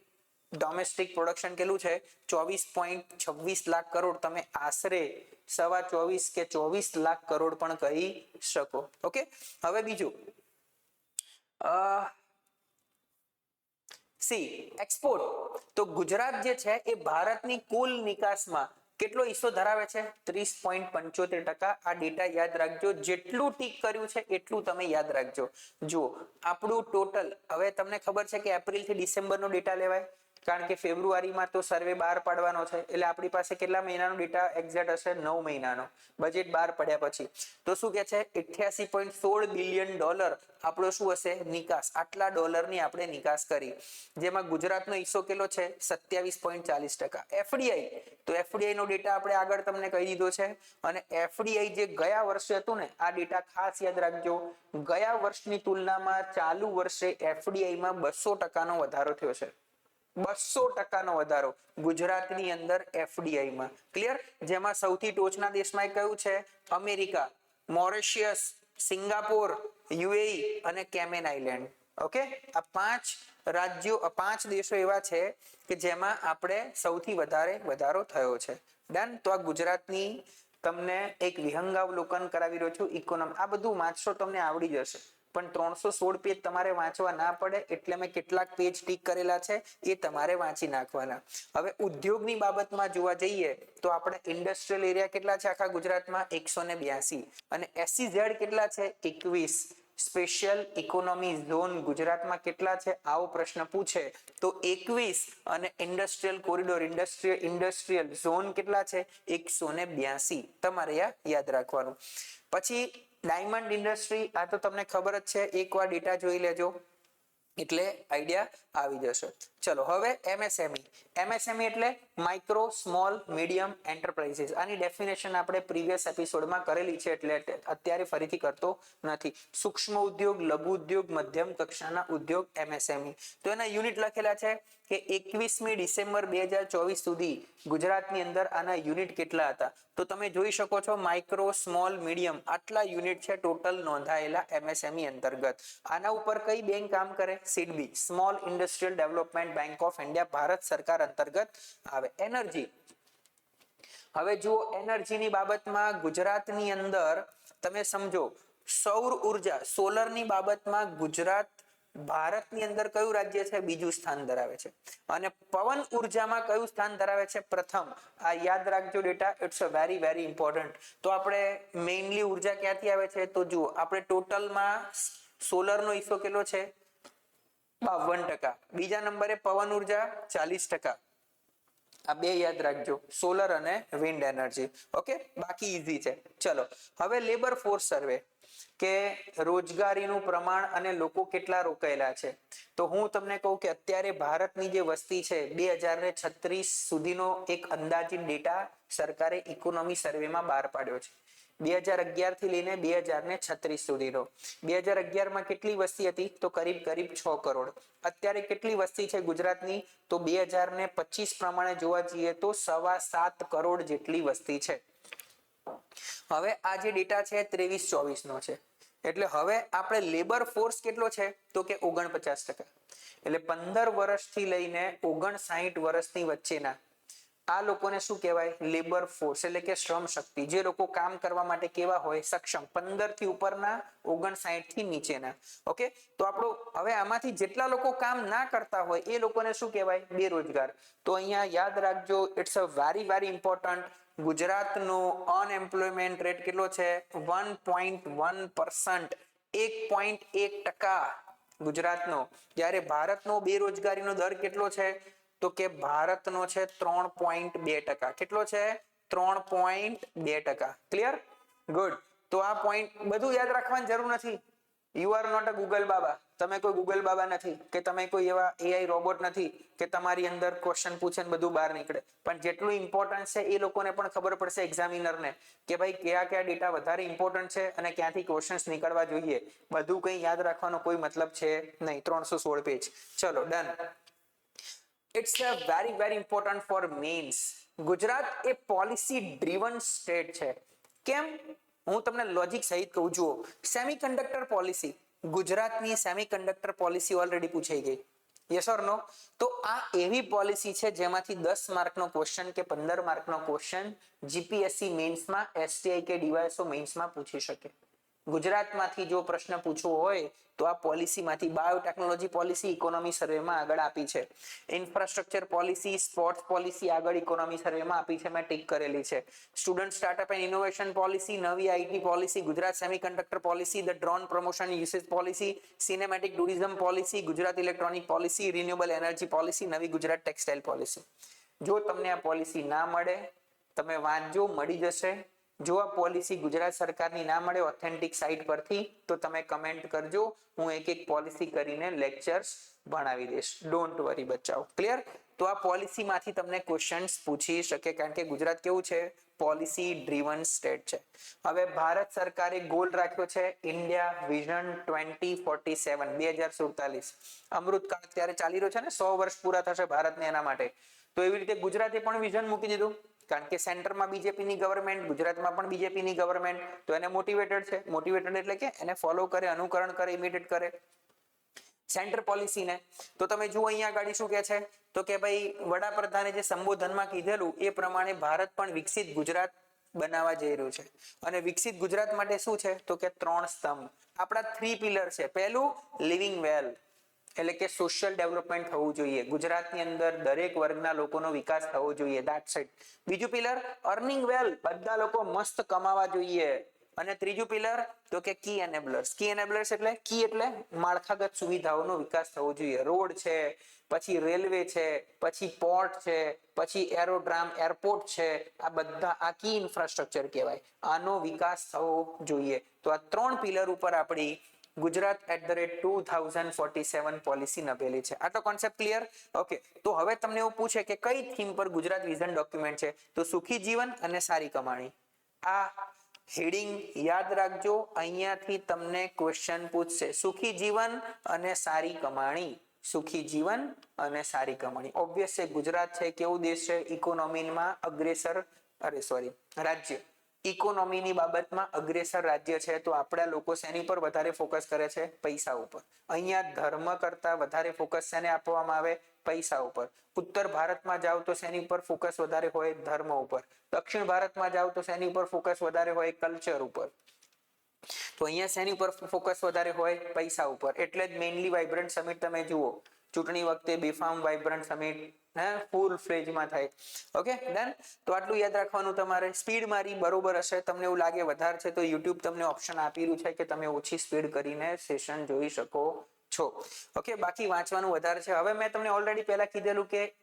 ડોમેસ્ટિક પ્રોડક્શન કેટલું છે? 24.26 લાખ કરોડ. તમે આશરે 24.25 કે 24 લાખ કરોડ પણ કહી શકો. ઓકે, હવે બીજું સી એક્સપોર્ટ. તો ગુજરાત જે છે એ ભારતની કુલ નિકાસમાં કેટલો હિસ્સો ધરાવે છે? 30.75%. આ ડેટા યાદ રાખજો, જેટલું ટીક કર્યું છે એટલું તમે યાદ રાખજો. જો આપણું ટોટલ, હવે તમને ખબર છે કે એપ્રિલ થી ડિસેમ્બર નો ડેટા લેવાય, કારણ કે ફેબ્રુઆરીમાં તો સર્વે બહાર પાડવાનો છે, એટલે આપણી પાસે કેટલા મહિનાનો ડેટા એક્ઝેક્ટ હશે? 9 મહિનાનો. બજેટ બહાર પડ્યા પછી તો શું કે છે? $88.16 બિલિયન આપણો શું હશે? નિકાસ. આટલા ડોલરની આપણે નિકાસ કરી, જેમાં ગુજરાતનો હિસ્સો કેટલો છે? 27.40%. એફડીઆઈ, તો એફડીઆઈ નો ડેટા આપણે આગળ તમને કહી દીધો છે. અને એફડીઆઈ જે ગયા વર્ષે હતું ને, આ ડેટા ખાસ યાદ રાખજો, ગયા વર્ષની તુલનામાં ચાલુ વર્ષે એફડીઆઈમાં 200%નો વધારો થયો છે. 200%નો વધારો ગુજરાતની અંદર એફડીઆઈમાં. ક્લિયર? જેમાં સૌથી ટોચના દેશમાં કયું છે? અમેરિકા, મોરિશિયસ, સિંગાપોર, યુએઈ અને કેમેન આઇલેન્ડ. ઓકે, આ 5 રાજ્યો, 5 દેશો એવા છે કે જેમાં આપણે સૌથી વધારે વધારો થયો છે. ડન. તો આ ગુજરાતની તમને એક વિહંગાવલોકન કરાવી રહ્યો છું. ઇકોનોમી આ બધું વાંચશો તમને આવડી જશે, પણ 316 પેજ તમારે વાંચવા ના પડે એટલે મેં કેટલાક પેજ ટીક કરેલા છે એ તમારે વાંચી નાખવાના. હવે ઉદ્યોગની બાબતમાં જોવા જઈએ તો આપણે ઇન્ડસ્ટ્રીયલ એરિયા કેટલા છે આખા ગુજરાતમાં? 182. અને એસઈઝેડ કેટલા છે? 21. સ્પેશિયલ ઇકોનોમી ઝોન ગુજરાતમાં કેટલા છે? આવો પ્રશ્ન પૂછે તો 21. અને ઇન્ડસ્ટ્રીયલ કોરિડોર, ઇન્ડસ્ટ્રીયલ ઝોન કેટલા છે? 182. તમારે યાદ રાખવાનું. પછી ડાયમંડ ઇન્ડસ્ટ્રી, આ તો તમને ખબર જ છે, એકવાર ડેટા જોઈ લેજો એટલે આઈડિયા આવી જશે. ચલો હવે એમએસએમઈ એટલે માઇક્રો સ્મોલ મીડિયમ એન્ટરપ્રાઇઝીસ. આની ડેફિનેશન આપણે પ્રીવિયસ એપિસોડમાં કરેલી છે એટલે અત્યારે ફરીથી કરતો નથી. સૂક્ષ્મ ઉદ્યોગ, લઘુ ઉદ્યોગ, મધ્યમ કક્ષાના ઉદ્યોગ એમએસએમઈ. તો એના યુનિટ લખેલા છે કે 21મી ડિસેમ્બર 2024 સુધી ગુજરાતની અંદર આના યુનિટ કેટલા હતા. તો તમે જોઈ શકો છો માઇક્રો સ્મોલ મીડિયમ આટલા યુનિટ છે ટોટલ નોંધાયેલા એમએસએમઈ અંતર્ગત. આના ઉપર કઈ બેંક કામ કરે? SIDBI, small industrial development bank of India, Bharat સરકાર અંતર્ગત આવે. એનર્જી, હવે જુઓ એનર્જીની બાબતમાં ગુજરાતની અંદર તમે સમજો સૌર ઉર્જા સોલરની બાબતમાં ગુજરાત ભારતની અંદર કયું રાજ્ય છે? બીજું સ્થાન ધરાવે છે. અને પવન ઉર્જામાં કયું સ્થાન ધરાવે છે? પ્રથમ. આ યાદ રાખજો data, it's a very very important. તો આપણે મેઇનલી ઉર્જા ક્યાંથી આવે છે? તો જુઓ આપણે ટોટલમાં સોલરનો હિસ્સો કેટલો છે? 52%. બીજા નંબરે પવન ઉર્જા 40%. આ બે યાદ રાખજો, સોલર અને વિન્ડ એનર્જી. ઓકે, બાકી ઈઝી છે. ચલો હવે લેબર ફોર્સ સર્વે કે રોજગારીનું પ્રમાણ અને લોકો કેટલા રોકાયેલા છે. તો હું તમને કહું કે અત્યારે ભારતની જે વસ્તી છે 2036 સુધીનો એક અંદાજિત ડેટા સરકારે ઇકોનોમી સર્વેમાં બહાર પાડ્યો છે. 2011 થી લઈને 2036 સુધીનો. 2011માં કેટલી વસ્તી હતી? તો કરીબ 6 કરોડ. અત્યારે કેટલી વસ્તી છે ગુજરાતની? તો 2025 પ્રમાણે જોવા જઈએ તો 7.25 કરોડ જેટલી વસ્તી છે. હવે આ જે ડેટા છે 23-24 નો છે. એટલે હવે આપણે લેબર ફોર્સ કેટલો છે? તો કે 49%. એટલે 15 વર્ષથી લઈને 59 વર્ષની વચ્ચેના આ લોકોને શું કહેવાય? લેબર ફોર્સ એટલે કે શ્રમ શક્તિ. જે લોકો કામ કરવા માટે કેવા હોય? સક્ષમ. 15 થી ઉપરના, 59 થી નીચેના. ઓકે, તો આપણો હવે આમાંથી જેટલા લોકો કામ ના કરતા હોય એ લોકોને શું કહેવાય? બેરોજગાર. તો અહીંયા યાદ રાખજો, it's a very very important. ગુજરાતનો અનએમ્પ્લોયમેન્ટ રેટ કેટલો છે? 1.1%. 1.1% ગુજરાતનો. જ્યારે ભારતનો બેરોજગારીનો દર કેટલો છે? તો કે ભારતનો છે 3.2%. કેટલો છે? 3.2%. ક્લિયર? ગુડ. તો આ પોઈન્ટ બધું યાદ રાખવાની જરૂર નથી. You are not a Google બાબા. તમે કોઈ ગૂગલ બાબા નથી કે તમે કોઈ એવા એઆઈ રોબોટ નથી કે તમારી અંદર ક્વેશ્ચન પૂછે ને બધું બહાર નીકળે. પણ જેટલું ઇમ્પોર્ટન્ટ છે એ લોકોને પણ ખબર પડશે એક્ઝામિનરને કે ભાઈ કયા કયા ડેટા વધારે ઇમ્પોર્ટન્ટ છે અને ક્યાંથી ક્વેશ્ચન્સ નીકળવા જોઈએ. બધું કંઈ યાદ રાખવાનો કોઈ મતલબ છે નહીં. 316 પેજ. ચલો done. It's a very very important for mains. Gujarat A policy driven state છે. કેમ? હું તમને લોજિક સહિત કહું. જુઓ, સેમિકન્ડક્ટર પોલિસી, ગુજરાતની સેમિકન્ડક્ટર પોલિસી ઓલરેડી પૂછાઈ ગઈ. યસ ઓર નો? તો આ એવી પોલિસી છે જેમાંથી 10 માર્કનો ક્વેશ્ચન કે 15 માર્કનો ક્વેશ્ચન જીપીએસસી મેન્સમાં, એસટીઆઈ કે ડીવાયએસઓ મેન્સમાં પૂછી શકે. ગુજરાતમાંથી જો પ્રશ્ન પૂછવો હોય તો આ પોલિસીમાંથી બાયોટેકનોલોજી પોલિસી ઇકોનોમી સર્વેમાં આગળ આપી છે. ઇન્ફ્રાસ્ટ્રક્ચર પોલિસી, સ્પોર્ટ્સ પોલિસી આગળ ઇકોનોમી સર્વેમાં આપી છે, મેં ટીક કરેલી છે. Student startup and innovation policy, નવી IT policy, Gujarat semiconductor policy, the drone promotion usage policy, cinematic tourism policy, Gujarat electronic policy, renewable energy policy, નવી ગુજરાત ટેક્સટાઇલ પોલિસી. જો તમને આ પોલિસી ના મળે, તમે વાંચજો, મળી જશે. જો આ પોલિસી ગુજરાત સરકારની ના મળે ઓથેન્ટિક સાઇટ પરથી તો તમે કમેન્ટ કરજો. હું એક એક પોલિસી કરીને લેક્ચર્સ ભણાવી દઈશ. ડોન્ટ વરી બચ્ચાઓ. ક્લિયર? તો આ પોલિસીમાંથી તમને ક્વેશ્ચન્સ પૂછી શકે કારણ કે ગુજરાત કેવું છે? પોલિસી ડ્રીવન સ્ટેટ છે. હવે ભારત સરકારે ગોલ રાખ્યો છે ઇન્ડિયા વિઝન 2047 2047. અમૃતકાળ અત્યારે ચાલી રહ્યો છે ને, 100 વર્ષ પૂરા થશે ભારતને એના માટે. તો એવી રીતે ગુજરાતે પણ વિઝન મૂકી દીધું કારણ કે સેન્ટરમાં બીજેપીની ગવર્મેન્ટ, ગુજરાતમાં પણ બીજેપીની ગવર્મેન્ટ. તો એને મોટિવેટેડ છે. મોટિવેટેડ એટલે કે એને ફોલો કરે, અનુકરણ કરે, ઇમિટેટ કરે સેન્ટર પોલિસીને. તો તમે જુઓ અહીંયા આગળ શું કહે છે? તો કે ભાઈ વડાપ્રધાને જે સંબોધનમાં કીધેલું એ પ્રમાણે ભારત પણ વિકસિત ગુજરાત બનાવવા જઈ રહ્યું છે. અને વિકસિત ગુજરાત માટે શું છે? તો કે 3 સ્તંભ. આપણા 3 પિલર છે. પહેલું લિવિંગ વેલ એટલે કે સોશિયલ ડેવલપમેન્ટ થવું જોઈએ. ગુજરાતની અંદર દરેક વર્ગના લોકોનો વિકાસ થવો જોઈએ. That's it. બીજું પિલર અર્નિંગ વેલ, બધા લોકો મસ્ત કમાવા જોઈએ. અને ત્રીજું પિલર તો કે કી એનેબલર્સ. કી એનેબલર્સ એટલે કી એટલે માળખાગત સુવિધાઓનો વિકાસ થવો જોઈએ. રોડ છે, પછી રેલવે છે, પછી પોર્ટ છે, પછી એરોડ્રામ, એરપોર્ટ છે. આ બધા આ કી ઇન્ફ્રાસ્ટ્રક્ચર કહેવાય. આનો વિકાસ થવો જોઈએ. તો આ 3 પિલર ઉપર આપણી gujarat@2047 પોલિસી નભેલી છે. આટલો કોન્સેપ્ટ ક્લિયર? ઓકે, તો હવે તમને એવું પૂછે કે કઈ થીમ પર ગુજરાત વિઝન ડોક્યુમેન્ટ છે, તો સુખી જીવન અને સારી કમાણી. આ હેડિંગ યાદ રાખજો, અહીંયાથી તમને ક્વેશ્ચન પૂછશે, સુખી જીવન અને સારી કમાણી. સુખી જીવન અને સારી કમાણી. ઓબ્વિયસ છે, ગુજરાત છે કેવું દેશ છે, ઇકોનોમીમાં અગ્રેસર, રાજ્ય, ઇકોનોમીની બાબતમાં અગ્રેસર રાજ્ય છે. તો આપણા લોકો શેની પર વધારે ફોકસ કરે છે? પૈસા ઉપર. અહીંયા ધર્મ કરતા વધારે ફોકસ શેને આપવામાં આવે? પૈસા ઉપર. ઉત્તર ભારતમાં જાવ તો શેની ઉપર ફોકસ વધારે હોય? ધર્મ ઉપર. દક્ષિણ ભારતમાં જાવ તો શેની ઉપર ફોકસ વધારે હોય? કલ્ચર ઉપર. તો અહીંયા શેની ઉપર ફોકસ વધારે હોય? પૈસા ઉપર. એટલે જ મેઇનલી વાઇબ્રન્ટ સમિટ તમે જુઓ, ચૂંટણી વખતે બેફામ વાઇબ્રન્ટ સમિટ ફૂલ ફ્લેજમાં થાય. Okay done. તો આટલું યાદ રાખવાનું તમારે. સ્પીડ મારી બરોબર હશે, તમને એવું લાગે વધારે છે તો યુટ્યુબ તમને ઓપ્શન આપેલું છે કે તમે ઓછી સ્પીડ કરીને સેશન જોઈ શકો છો. ઓકે, બાકી વાંચવાનું વધારે છે. હવે મેં તમને ઓલરેડી પહેલા કીધેલું કે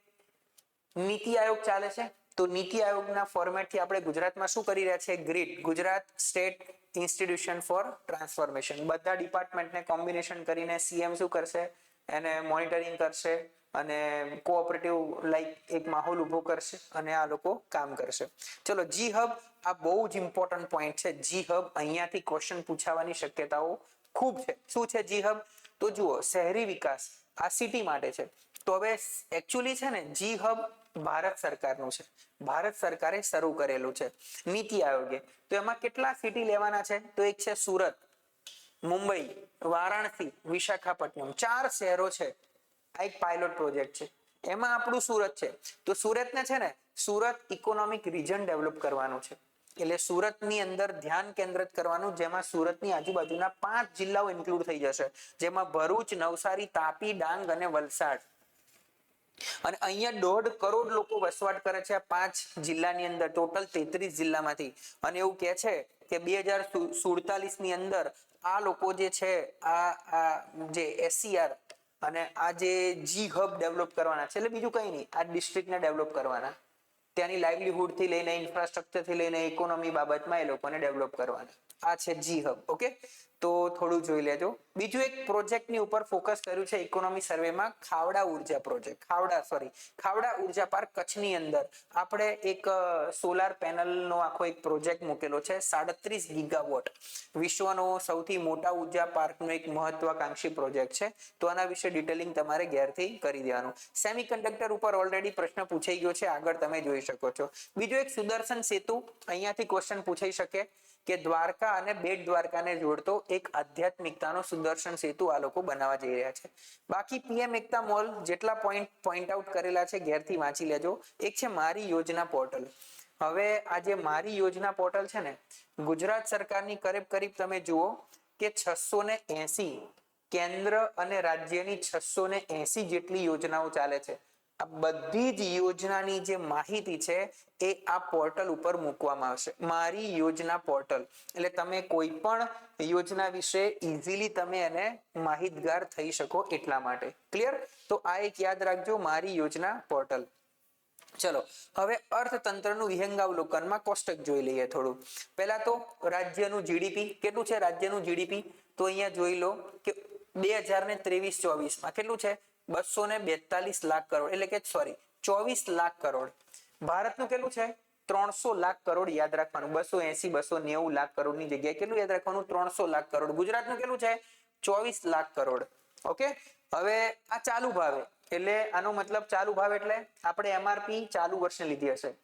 નીતિ આયોગ ચાલે છે, તો નીતિ આયોગના ફોર્મેટથી આપણે ગુજરાતમાં શું કરી રહ્યા છે? Grid, Gujarat state institution for transformation. બધા ડિપાર્ટમેન્ટને કોમ્બિનેશન કરીને સીએમ શું કરશે? એને મોનિટરિંગ કરશે અને કોઓપરેટિવ લાઈક એક માહોલ ઉભો કરશે અને આ લોકો કામ કરશે. ચલો, જી હબ, આ બહુ જ ઇમ્પોર્ટન્ટ પોઈન્ટ છે. જી હબ અહીંયાથી ક્વેશ્ચન પૂછાવાની શક્યતાઓ ખૂબ છે. શું છે જી હબ? તો જુઓ, શહેરી વિકાસ આ સિટી માટે છે. તો હવે એકચ્યુઅલી છે ને, જી હબ ભારત સરકારનું છે. ભારત સરકારે શરૂ કરેલું છે નીતિ આયોગે. તો એમાં કેટલા સિટી લેવાના છે? તો એક છે સુરત, મુંબઈ, વારાણસી, વિશાખાપટ્ટનમ. 4 શહેરો છે. આ એક પાયલોટ પ્રોજેક્ટ છે. એમાં આપણું સુરત છે. તો સુરતને છે ને, સુરત ઇકોનોમિક રિજન ડેવલપ કરવાનું છે. એટલે સુરતની અંદર ધ્યાન કેન્દ્રિત કરવાનું, જેમાં સુરતની આજુબાજુના 5 જિલ્લાઓ ઇન્ક્લુડ થઈ જશે, જેમાં ભરૂચ, નવસારી, તાપી, ડાંગ અને વલસાડ. અને અહીંયા 1.5 કરોડ લોકો વસવાટ કરે છે આ 5 જિલ્લાની અંદર, ટોટલ 33 જિલ્લામાંથી. અને એવું કહે છે કે 2047 ની અંદર આ લોકો જે છે, આ જે SCR અને આ જે જી હબ ડેવલપ કરવાના છે, એટલે બીજું કઈ નહીં, આ ડિસ્ટ્રિક્ટને ડેવલપ કરવાના, ત્યાંની લાઇવલીહુડ થી લઈને ઇન્ફ્રાસ્ટ્રક્ચર થી લઈને ઇકોનોમી બાબતમાં એ લોકોને ડેવલપ કરવાના. આ છે જી હબ. ઓકે, તો થોડું જોઈ લેજો. બીજું એક પ્રોજેક્ટની ઉપર ફોકસ કર્યું છે ઇકોનોમી સર્વેમાં, ખાવડા ઉર્જા પ્રોજેક્ટ. ખાવડા ઉર્જા પાર્ક કચ્છની અંદર આપણે એક સોલાર પેનલનો આખો એક પ્રોજેક્ટ મૂકેલો છે, 37 ગીગાવોટ. વિશ્વનો સૌથી મોટા ઉર્જા પાર્કનો એક મહત્વાકાંક્ષી પ્રોજેક્ટ છે. તો આના વિશે ડિટેલિંગ તમારે ઘેરથી કરી દેવાનું. સેમિકન્ડક્ટર ઉપર ઓલરેડી પ્રશ્ન પૂછાઈ ગયો છે, આગળ તમે જોઈ શકો છો. બીજું એક સુદર્શન સેતુ, અહીંયાથી ક્વેશ્ચન પૂછાઈ શકે કે દ્વારકા અને બેટ દ્વારકાને જોડતો એક આધ્યાત્મિકતાનો સુદર્શન સેતુ આ લોકો બનાવવા જઈ રહ્યા છે. બાકી પીએમ એકતા મોલ જેટલા પોઈન્ટ આઉટ કરેલા છે ઘેરથી વાંચી લેજો. એક છે મારી યોજના પોર્ટલ. હવે આ જે મારી યોજના પોર્ટલ છે ને, ગુજરાત સરકારની કરીબ તમે જુઓ કે 680 કેન્દ્ર અને રાજ્યની 680 જેટલી યોજનાઓ ચાલે છે. આ બધી જ યોજનાની જે માહિતી છે એ આ પોર્ટલ ઉપર મૂકવામાં આવશે. મારી યોજના પોર્ટલ એટલે તમે કોઈ પણ યોજના વિશે ઇઝીલી તમે એને માહિતગાર થઈ શકો એટલા માટે. ક્લિયર? તો આ એક યાદ રાખજો, મારી યોજના પોર્ટલ. ચલો, હવે અર્થતંત્રનું વિહંગાવલોકનમાં કોષ્ટક જોઈ લઈએ થોડું. પહેલા તો રાજ્યનું જીડીપી કેટલું છે? રાજ્યનું જીડીપી તો અહીંયા જોઈ લો કે 2023-24 કેટલું છે? 242 લાખ કરોડ, એટલે કે 24 લાખ કરોડ. ભારતનું કેટલું છે? 300 લાખ કરોડ. યાદ રાખવાનું, 280-290 લાખ કરોડની જગ્યાએ કેટલું યાદ રાખવાનું? 300 લાખ કરોડ. ગુજરાતનું કેટલું છે? 24 લાખ કરોડ. ઓકે, હવે આ ચાલુ ભાવે, એટલે આનો મતલબ ચાલુ ભાવ એટલે આપણે એમઆરપી ચાલુ વર્ષે લીધી હશે.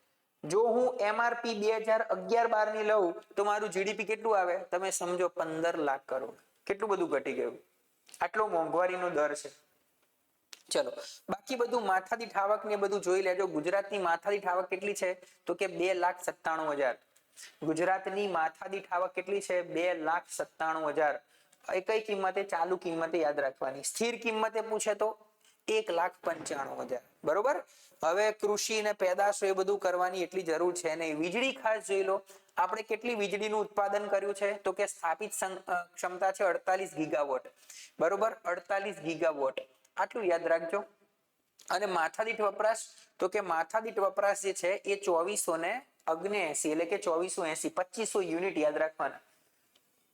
જો હું એમઆરપી 2011-12 ની લઉં તો મારું જીડીપી કેટલું આવે? તમે સમજો 15 લાખ કરોડ. કેટલું બધું ઘટી ગયું. આટલો મોંઘવારીનો દર છે. ચલો, બાકી બધું માથાદીઠ આવક ને બધું જોઈ લેજો. ગુજરાતની માથાદીઠ આવક કેટલી છે? તો કે 2,97,000. ગુજરાતની માથાદીઠ આવક કેટલી છે? 2,97,000. એ કઈ કિંમતે? ચાલુ કિંમતે યાદ રાખવાની. સ્થિર કિંમતે પૂછે તો 1,95,000. બરોબર. હવે કૃષિ ને પેદાશો એ બધું કરવાની એટલી જરૂર છે નહીં. વીજળી ખાસ જોઈ લો. આપણે કેટલી વીજળીનું ઉત્પાદન કર્યું છે? તો કે સ્થાપિત ક્ષમતા છે 48 ગીગાવોટ. બરોબર, 48 ગીગાવોટ. આટલું યાદ રાખજો. અને માથાદીઠ વપરાશ, તો કે માથાદીઠ વપરાશ જે છે એ 2479, એટલે કે 2480, 2500 યુનિટ યાદ રાખવાના.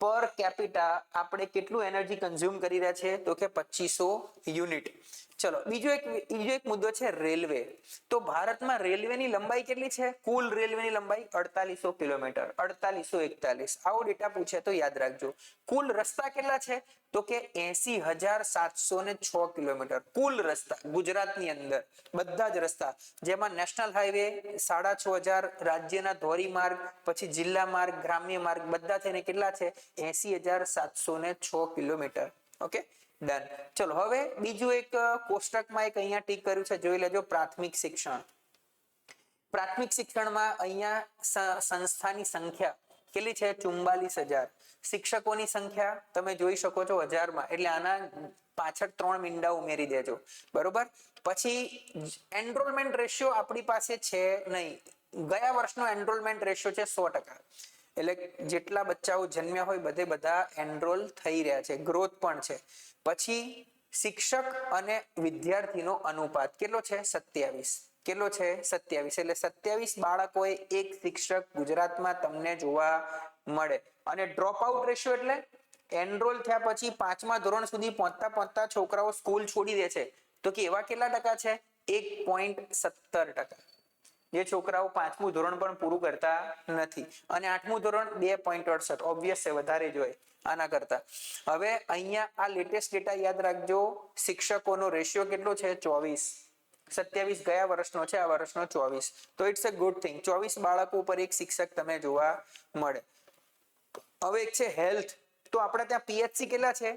પર કેપિટા આપણે કેટલું એનર્જી કન્ઝ્યુમ કરી રહ્યા છે તો કે 2500 યુનિટ. ચલો બીજો એક મુદ્દો છે રેલવે. તો ભારતમાં રેલવેની લંબાઈ કેટલી છે? કુલ રેલવેની લંબાઈ 4800 કિલોમીટર, 4841. આવો ડેટા પૂછે તો યાદ રાખજો. કુલ રસ્તા કેટલા છે તો કે 80,706 કિલોમીટર કુલ રસ્તા ગુજરાતની અંદર, બધા જ રસ્તા, જેમાં નેશનલ હાઈવે 6500, રાજ્યના ધોરીમાર્ગ, પછી જિલ્લા માર્ગ, ગ્રામ્ય માર્ગ, બધા થઈને કેટલા છે? 80,706 કિલોમીટર. Okay done. ચલો હવે બીજું એક કોષ્ટકમાં એક અહીંયા ટીક કર્યું છે, જોઈ લેજો. પ્રાથમિક શિક્ષણ. પ્રાથમિક શિક્ષણમાં અહીંયા સંસ્થાની સંખ્યા કેટલી છે? 44,000. શિક્ષકોની સંખ્યા તમે જોઈ શકો છો 1000માં, એટલે આના પાછળ 3 મીંડા ઉમેરી દેજો, બરોબર. પછી એનરોલમેન્ટ રેશિયો આપણી પાસે છે નહીં. ગયા વર્ષનો એનરોલમેન્ટ રેશિયો છે 100%. એટલે જેટલા બચ્ચાઓ જન્મ્યા હોય બધા એનરોલ થઈ રહ્યા છે, ગ્રોથ પણ છે. પછી શિક્ષક અને વિદ્યાર્થીનો અનુપાત કેટલો છે? 27. કેટલો છે? 27. એટલે 27 બાળકોએ એક શિક્ષક ગુજરાતમાં તમને જોવા મળે. અને ડ્રોપ આઉટ રેશિયો એટલે એનરોલ થયા પછી 5મા ધોરણ સુધી પહોંચતા છોકરાઓ સ્કૂલ છોડી દે છે, તો કે એવા કેટલા ટકા છે? 1.17%. જે છોકરાઓ 5મું ધોરણ પણ પૂરું કરતા નથી. અને 8મું ધોરણ 2.68. ઓબ્વિયસ છે, વધારે જોઈએ આના કરતા. હવે અહીંયા આ લેટેસ્ટ ડેટા યાદ રાખજો. શિક્ષકોનો રેશિયો કેટલો છે? 24. 27 ગયા વર્ષનો છે, આ વર્ષનો 24. તો ઇટ્સ અ ગુડ થિંગ. 24 બાળકો ઉપર એક શિક્ષક તમે જોવા મળે. હવે એક છે હેલ્થ. તો આપણે ત્યાં પીએચસી કેટલા છે?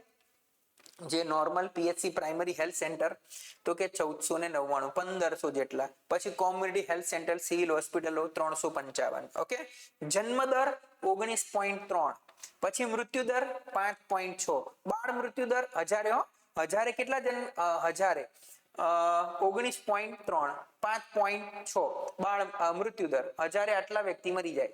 જે normal PHC primary health centre તો કે 1499, 1500 જેટલા. પછી કોમ્યુનિટી હેલ્થ સેન્ટર, સિવિલ હોસ્પિટલો 355. ઓકે. જન્મ દર 19.3. પછી મૃત્યુ દર 5.6. બાળ મૃત્યુ દર 1000 કેટલા જન્મ? 19.3, 5.6 બાળ મૃત્યુ દર. 1000 આટલા વ્યક્તિ મરી જાય.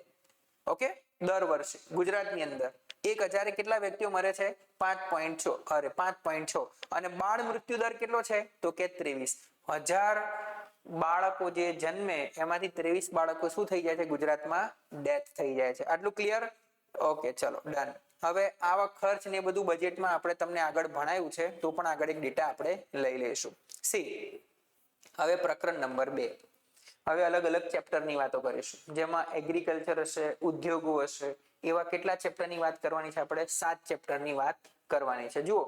ઓકે, દર વર્ષે ગુજરાતની અંદર 1000 કેટલા વ્યક્તિઓ મરે છે? 5.6. અને બાળ મૃત્યુ દર કેટલો છે તો કે 23. 1000 બાળકો જે જન્મે એમાંથી 23 બાળકો શું થઈ જાય છે ગુજરાતમાં? ડેથ થઈ જાય છે. આટલું ક્લિયર? ઓકે ચલો ડન. હવે આવા ખર્ચ ને બધું બજેટમાં આપણે તમને આગળ ભણાવ્યું છે, તો પણ આગળ એક ડેટા આપણે લઈ લઈશું. સી હવે પ્રકરણ નંબર 2. હવે અલગ અલગ ચેપ્ટરની વાતો કરીશું, જેમાં એગ્રીકલ્ચર હશે, ઉદ્યોગો હશે. એવા કેટલા ચેપ્ટરની વાત કરવાની છે? આપણે 7 ચેપ્ટરની વાત કરવાની છે. જુઓ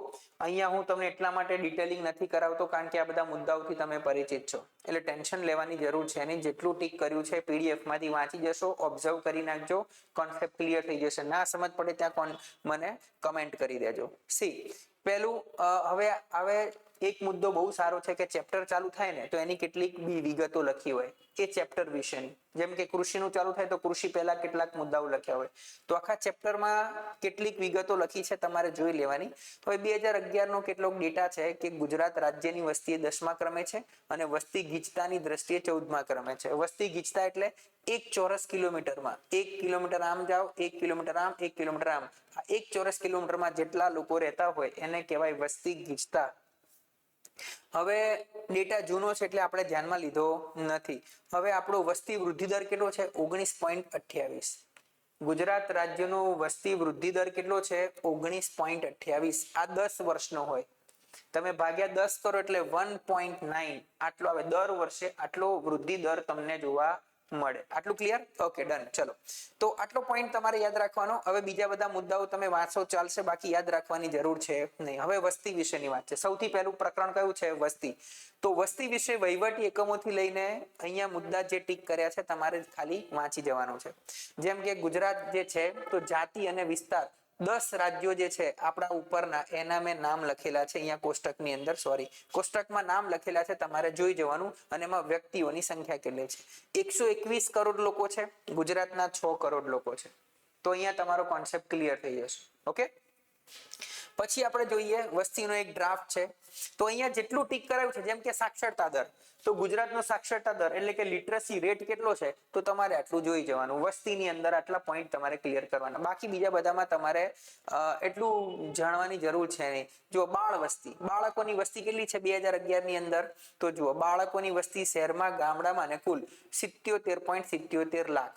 અહીંયા હું તમને એટલા માટે ડિટેલિંગ નથી કરાવતો કારણ કે આ બધા મુદ્દાઓથી તમે પરિચિત છો, એટલે ટેન્શન લેવાની જરૂર છે નહીં. જેટલું ટીક કર્યું છે પીડીએફ માંથી વાંચી જશો, ઓબ્ઝર્વ કરી નાખજો, કોન્સેપ્ટ ક્લિયર થઈ જશે. ના સમજ પડે ત્યાં મને કમેન્ટ કરી દેજો. સી પહેલું હવે એક મુદ્દો બહુ સારો છે કે ચેપ્ટર ચાલુ થાય ને તો એની કેટલીક વિગતો લખી હોય એ ચેપ્ટર વિશેની. જેમ કે કૃષિનું ચાલુ થાય તો કૃષિ પહેલા કેટલાક મુદ્દાઓ લખ્યા હોય, તો આખા ચેપ્ટરમાં કેટલીક વિગતો લખી છે તમારે જોઈ લેવાની. હવે 2011 નો કેટલોક ડેટા છે કે ગુજરાત રાજ્યની વસ્તી 10મા ક્રમે છે અને વસ્તી ગીચતાની દ્રષ્ટિએ 14મા ક્રમે છે. વસ્તી ગીચતા એટલે 1 ચોરસ કિલોમીટરમાં 1 કિલોમીટર આમ જાઓ, 1 કિલોમીટર આમ, 1 કિલોમીટર આમ, આ 1 ચોરસ કિલોમીટરમાં જેટલા લોકો રહેતા હોય એને કહેવાય વસ્તી ગીચતા. હવે ડેટા જૂનો છે એટલે આપણે ધ્યાનમાં લીધો નથી. હવે આપણો વસ્તી વૃદ્ધિ દર કેટલો છે? 19.28. ગુજરાત રાજ્યનો વસ્તી વૃદ્ધિ દર કેટલો છે? 19.28. આ 10 વર્ષનો હોય, તમે ભાગ્યા 10 કરો એટલે 1.9 આટલો આવે. દર વર્ષે આટલો વૃદ્ધિ દર તમને જોવા મળે. આટલું ક્લિયર? Okay done. ચલો તો આટલો પોઈન્ટ તમારે યાદ રાખવાનો. હવે બીજા બધા મુદ્દાઓ તમે વાંચો ચાલશે, બાકી યાદ રાખવાની જરૂર છે નહીં. હવે વસ્તી વિશેની વાત છે. સૌથી પહેલું પ્રકરણ કયું છે? વસ્તી. તો વસ્તી વિશે વહીવટી એકમોથી લઈને અહીંયા મુદ્દા જે ટીક કર્યા છે તમારે ખાલી વાંચી જવાનું છે. જેમ કે ગુજરાત જે છે તો જાતિ અને વિસ્તાર 10 રાજ્યો જે છે આપણા ઉપરના એના મેં નામ લખેલા છે અહીંયા કોષ્ટકની અંદર. કોષ્ટકમાં નામ લખેલા છે, તમારે જોઈ જવાનું. અને એમાં વ્યક્તિઓની સંખ્યા કેટલી છે? 121 કરોડ લોકો છે, ગુજરાતના 6 કરોડ લોકો છે. તો અહીંયા તમારો કોન્સેપ્ટ ક્લિયર થઈ જશે. ઓકે, પછી આપણે જોઈએ વસ્તીનો એક ડ્રાફ્ટ છે. તો અહીંયા જેટલું ટીક કરાયું છે, જેમ કે સાક્ષરતા દર, તો ગુજરાતનો સાક્ષરતા દર એટલે કે લિટરસી રેટ કેટલો છે તો તમારે આટલું જોઈ જવાનું. વસ્તીની અંદર આટલા પોઈન્ટ તમારે ક્લિયર કરવાના. બાકી બીજા બધામાં તમારે એટલું જાણવાની જરૂર છે નહીં. જો બાળ વસ્તી, બાળકોની વસ્તી કેટલી છે 2011 ની અંદર? તો જુઓ બાળકોની વસ્તી શહેરમાં, ગામડામાં અને કુલ 77.77 લાખ.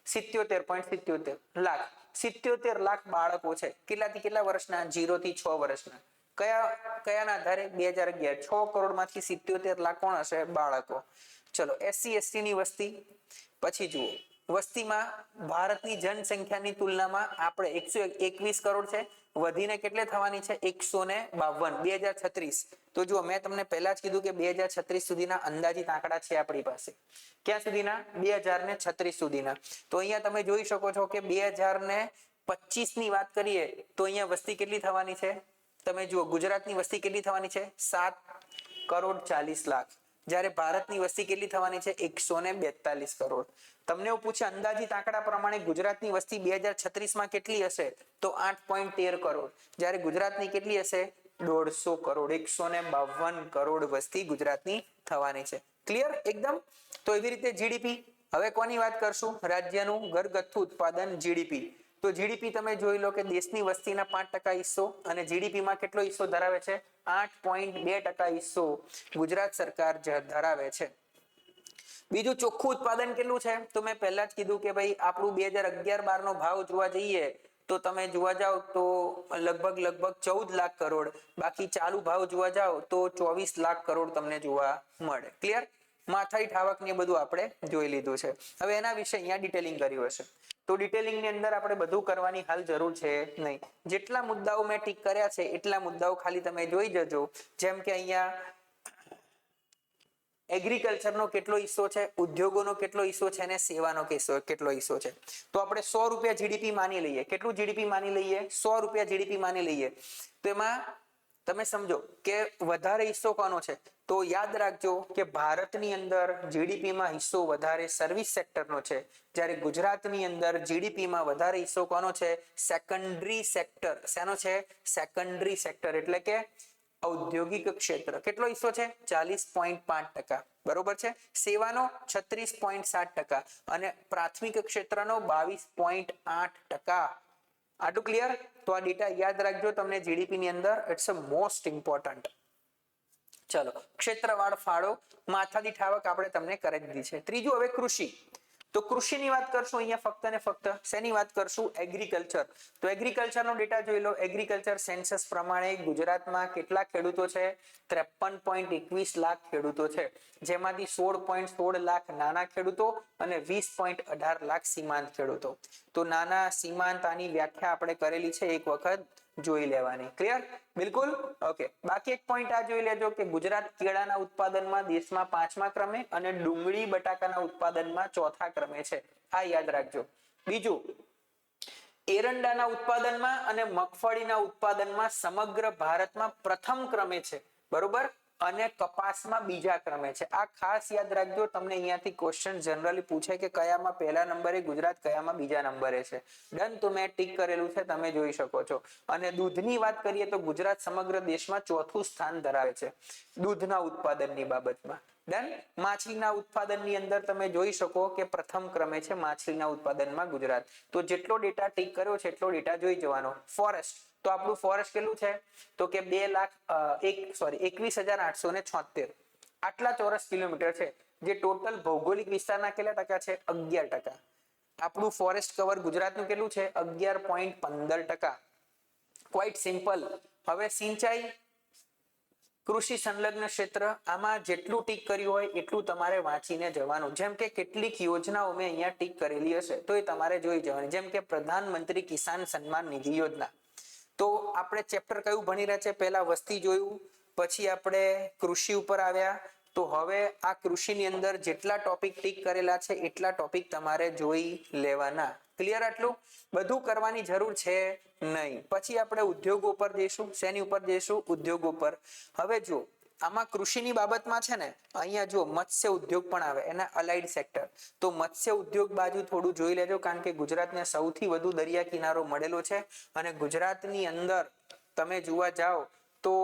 77.77 લાખ. 77 લાખ બાળકો છે. કેટલાથી કેટલા વર્ષના? 0 થી 6 વર્ષના. કયાના આધારે? 2011. 6 કરોડ માંથી 77 લાખ કોણ હશે? બાળકો. ચલો, SC/ST ની વસ્તી. પછી જુઓ, વસ્તીમાં ભારતની જનસંખ્યાની તુલનામાં આપણે 121 કરોડ છે, વધીને કેટલે થવાની છે? 152 2036. તો જુઓ, મેં તમને પહેલા જ કીધું કે 2036 સુધીના અંદાજિત આંકડા છે આપણી પાસે. ક્યાં સુધીના? 2036 સુધીના. તો અહીંયા તમે જોઈ શકો છો કે 2025 ની વાત કરીએ તો અહીંયા વસ્તી કેટલી થવાની છે? તમે જુઓ, ગુજરાતની વસ્તી કેટલી થવાની છે? 7,40,00,000. જ્યારે ભારતની વસ્તી કેટલી થવાની છે? 142 કરોડ. તમને એવું પૂછે અંદાજિત આંકડા પ્રમાણે ગુજરાતની વસ્તી 2036 માં કેટલી હશે? તો 8.13 કરોડ. જ્યારે ગુજરાતની કેટલી હશે? 150 કરોડ. 152 કરોડ વસ્તી ગુજરાતની થવાની છે. ક્લિયર એકદમ? તો એવી રીતે જીડીપી. હવે કોની વાત કરશું? રાજ્યનું ઘરગથ્થુ ઉત્પાદન, જીડીપી. તો જીડીપી તમે જોઈ લો કે દેશની વસ્તીના 5% હિસ્સો અને જીડીપી માં કેટલો હિસ્સો ધરાવે છે? 8.2% હિસ્સો ગુજરાત સરકાર ધરાવે છે. બીજું, ચોખ્ખું ઉત્પાદન કેટલું છે? તો મેં પહેલા જ કીધું કે ભાઈ આપણું 2011-12 નો ભાવ જોવા જઈએ તો તમે જોવા જાવ તો લગભગ 14 લાખ કરોડ. બાકી ચાલુ ભાવ જોવા જાવ તો 24 લાખ કરોડ તમને જોવા મળે. ક્લિયર? માથાદીઠ આવક ને બધું આપણે જોઈ લીધું છે. હવે એના વિશે અહીંયા ડિટેલિંગ કર્યું હશે. તો ડિટેલિંગ ની અંદર આપણે બધું કરવાની હાલ જરૂર છે નહીં. જેટલા મુદ્દાઓ મેં ટીક કર્યા છે એટલા મુદ્દાઓ ખાલી તમે જોઈ જજો. જેમ કે અહીંયા એગ્રીકલ્ચરનો કેટલો હિસ્સો છે, ઉદ્યોગોનો કેટલો હિસ્સો છે અને સેવાનો કેટલો હિસ્સો છે. તો આપણે 100 રૂપિયા જીડીપી માની લઈએ. કેટલું જીડીપી માની લઈએ? 100 રૂપિયા જીડીપી માની લઈએ. તો એમાં તમે સમજો કે વધારે હિસ્સો કોનો છે? તો યાદ રાખજો કે ભારતની અંદર જીડીપીમાં હિસ્સો વધારે સર્વિસ સેક્ટરનો છે, જ્યારે ગુજરાતની અંદર જીડીપીમાં વધારે હિસ્સો કોનો છે? Secondary sector. શેનો છે? સેકન્ડરી સેક્ટર એટલે કે ઔદ્યોગિક ક્ષેત્ર. કેટલો હિસ્સો છે? 40.5%. બરોબર છે. સેવાનો 36.7% અને પ્રાથમિક ક્ષેત્રનો 22.8%. આટલું ક્લિયર? તો આ ડેટા યાદ રાખજો તમને જીડીપી ની અંદર. It's a most important. ચલો, ક્ષેત્રવાળ ફાળો, માથાદીઠ આવક આપણે તમને કરી દીધી છે. ત્રીજું, હવે કૃષિ. તો કૃષિની વાત કરશું અહીંયા ફક્ત ને ફક્ત. શેની વાત કરશું? એગ્રીકલ્ચર. તો એગ્રીકલ્ચરનો ડેટા જોઈ લો. એગ્રીકલ્ચર સેન્સસ પ્રમાણે ગુજરાતમાં કેટલા ખેડૂતો છે? 53.21 લાખ ખેડૂતો છે, જેમાંથી 16.16 લાખ નાના ખેડૂતો અને 20.18 લાખ સીમાંત ખેડૂતો. તો નાના સીમાંત આની વ્યાખ્યા આપણે કરેલી છે, એક વખત જોઈ લેવાની. ક્લિયર? બિલકુલ ઓકે. બાકી એક પોઈન્ટ આ જોઈ લેજો કે ગુજરાત કેળાના ઉત્પાદનમાં દેશમાં 5મા ક્રમે અને ડુંગળી બટાકાના ઉત્પાદનમાં 4થા ક્રમે છે. આ યાદ રાખજો. બીજું, એરંડાના ઉત્પાદનમાં અને મગફળીના ઉત્પાદનમાં સમગ્ર ભારતમાં પ્રથમ ક્રમે છે. બરોબર? અને કપાસમાં બીજા ક્રમે છે. આ ખાસ યાદ રાખજો. તમને અહીંયાથી ક્વેશ્ચન જનરલી પૂછે કે કયામાં પહેલા નંબરે ગુજરાત, કયામાં બીજા નંબરે છે. ડન? તો મેં ટીક કરેલું છે, તમે જોઈ શકો છો. અને દૂધની વાત કરીએ તો ગુજરાત સમગ્ર દેશમાં 4થું સ્થાન ધરાવે છે દૂધના ઉત્પાદનની બાબતમાં. ડન? માછલીના ઉત્પાદનની અંદર તમે જોઈ શકો કે પ્રથમ ક્રમે છે માછલીના ઉત્પાદનમાં ગુજરાત. તો જેટલો ડેટા ટીક કર્યો છે એટલો ડેટા જોઈ જવાનો. ફોરેસ્ટ. તો આપણું ફોરેસ્ટ કેટલું છે? તો કે 21,876. આટલા ચોરસ કિલોમીટર છે, જે ટોટલ ભૌગોલિક વિસ્તારના કેટલા ટકા છે? 11%. આપણું ફોરેસ્ટ કવર ગુજરાતનું કેટલું છે? 11.15%. Quite simple. હવે સિંચાઈ, કૃષિ સંલગ્ન ક્ષેત્ર, આમાં જેટલું ટીક કર્યું હોય એટલું તમારે વાંચીને જવાનું. જેમ કે કેટલીક યોજનાઓ મેં અહીંયા ટીક કરેલી હશે તો એ તમારે જોઈ જવાની. જેમ કે પ્રધાનમંત્રી કિસાન સન્માન નિધિ યોજના. તો આપણે ચેપ્ટર કયું ભણી રહ્યા છે? પહેલા વસ્તી જોયું, પછી આપણે કૃષિ ઉપર આવ્યા. તો હવે આ કૃષિની અંદર જેટલા ટોપિક ટીક કરેલા છે એટલા ટોપિક તમારે જોઈ લેવાના. ક્લિયર? આટલું બધું કરવાની જરૂર છે નહીં. પછી આપણે ઉદ્યોગો ઉપર જઈશું. શેની ઉપર જઈશું? ઉદ્યોગો ઉપર. હવે જો આમાં કૃષિની બાબતમાં છે ને, અહીંયા જો મત્સ્ય ઉદ્યોગ પણ આવે, એના અલાઇડ સેક્ટર. તો મત્સ્ય ઉદ્યોગ બાજુ થોડું જોઈ લેજો, કારણ કે ગુજરાતને સૌથી વધુ દરિયા કિનારો મળેલો છે અને ગુજરાતની અંદર તમે જોવા જાઓ તો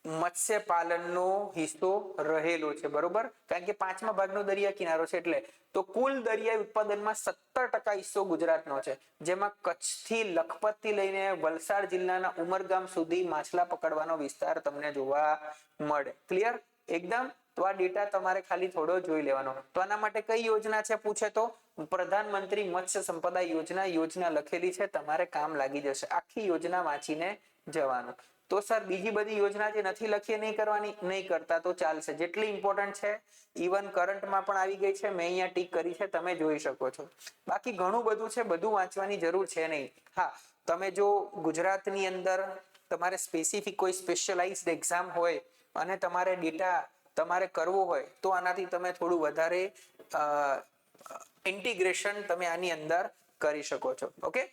મત્સ્ય પાલનનો હિસ્સો રહેલો છે. બરોબર? કારણ કે 5મા ભાગનો દરિયા કિનારો છે એટલે. તો કુલ દરિયાઈ ઉત્પાદનમાં 17% હિસ્સો ગુજરાતનો છે, જેમાં કચ્છથી લખપત થી લઈને વલસાડ જિલ્લાના ઉમરગામ સુધી માછલા પકડવાનો વિસ્તાર તમને જોવા મળે. ક્લિયર? એકદમ? તો આ ડેટા તમારે ખાલી થોડો જોઈ લેવાનો. તો આના માટે કઈ યોજના છે પૂછે તો પ્રધાનમંત્રી મત્સ્ય સંપદા યોજના લખેલી છે, તમારે કામ લાગી જશે. આખી યોજના વાંચીને જવાનું. તો સર બીજી બધી યોજના જે નથી લખી નહીં કરવાની, નહીં કરતા તો ચાલશે. જેટલી ઇમ્પોર્ટન્ટ છે ઇવન કરંટમાં પણ આવી ગઈ છે, મેં અહીંયા ટીક કરી છે, તમે જોઈ શકો છો. બાકી ઘણું બધું છે, બધું વાંચવાની જરૂર છે નહીં. હા, તમે જો ગુજરાતની અંદર તમારે સ્પેસિફિક કોઈ સ્પેશિયલાઇઝ્ડ એક્ઝામ હોય અને તમારે ડેટા તમારે કરવો હોય તો આનાથી તમે થોડું વધારે ઇન્ટિગ્રેશન તમે આની અંદર કરી શકો છો. ઓકે,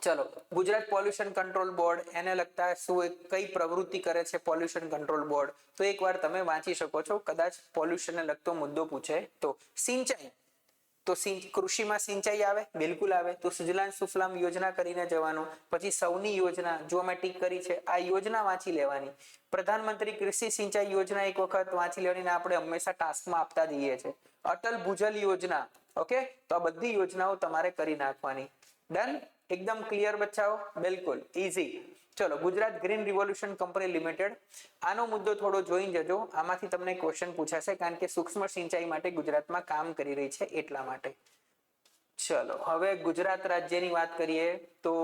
ચલો. ગુજરાત પોલ્યુશન કંટ્રોલ બોર્ડ, એને લગતા શું કઈ પ્રવૃત્તિ કરે છે પોલ્યુશન કંટ્રોલ બોર્ડ, તો એકવાર તમે વાંચી શકો છો, કદાચ પોલ્યુશનને લગતો મુદ્દો પૂછે તો. સિંચાઈ, તો કૃષિમાં સિંચાઈ આવે, બિલકુલ આવે. તો સુજલામ સુફલામ યોજના કરીને જવાનું. પછી સૌની યોજના, જો મેં ટીક કરી છે, આ યોજના વાંચી લેવાની. પ્રધાનમંત્રી કૃષિ સિંચાઈ યોજના એક વખત વાંચી લેવાની, આપણે હંમેશા ટાસ્કમાં આપતા જઈએ છીએ. અટલ ભૂજલ યોજના, ઓકે, તો આ બધી યોજનાઓ તમારે કરી નાખવાની. ડન, એકદમ ક્લિયર બચ્ચાઓ, બિલકુલ ઈઝી. ચલો, Gujarat green revolution company limited, આનો મુદ્દો થોડો જોઈ જજો. આમાંથી તમને ક્વેશ્ચન પૂછાશે, કારણ કે સૂક્ષ્મ સિંચાઈ માટે ગુજરાતમાં કામ કરી રહી છે એટલા માટે. ચલો, હવે ગુજરાત રાજ્યની વાત કરીએ તો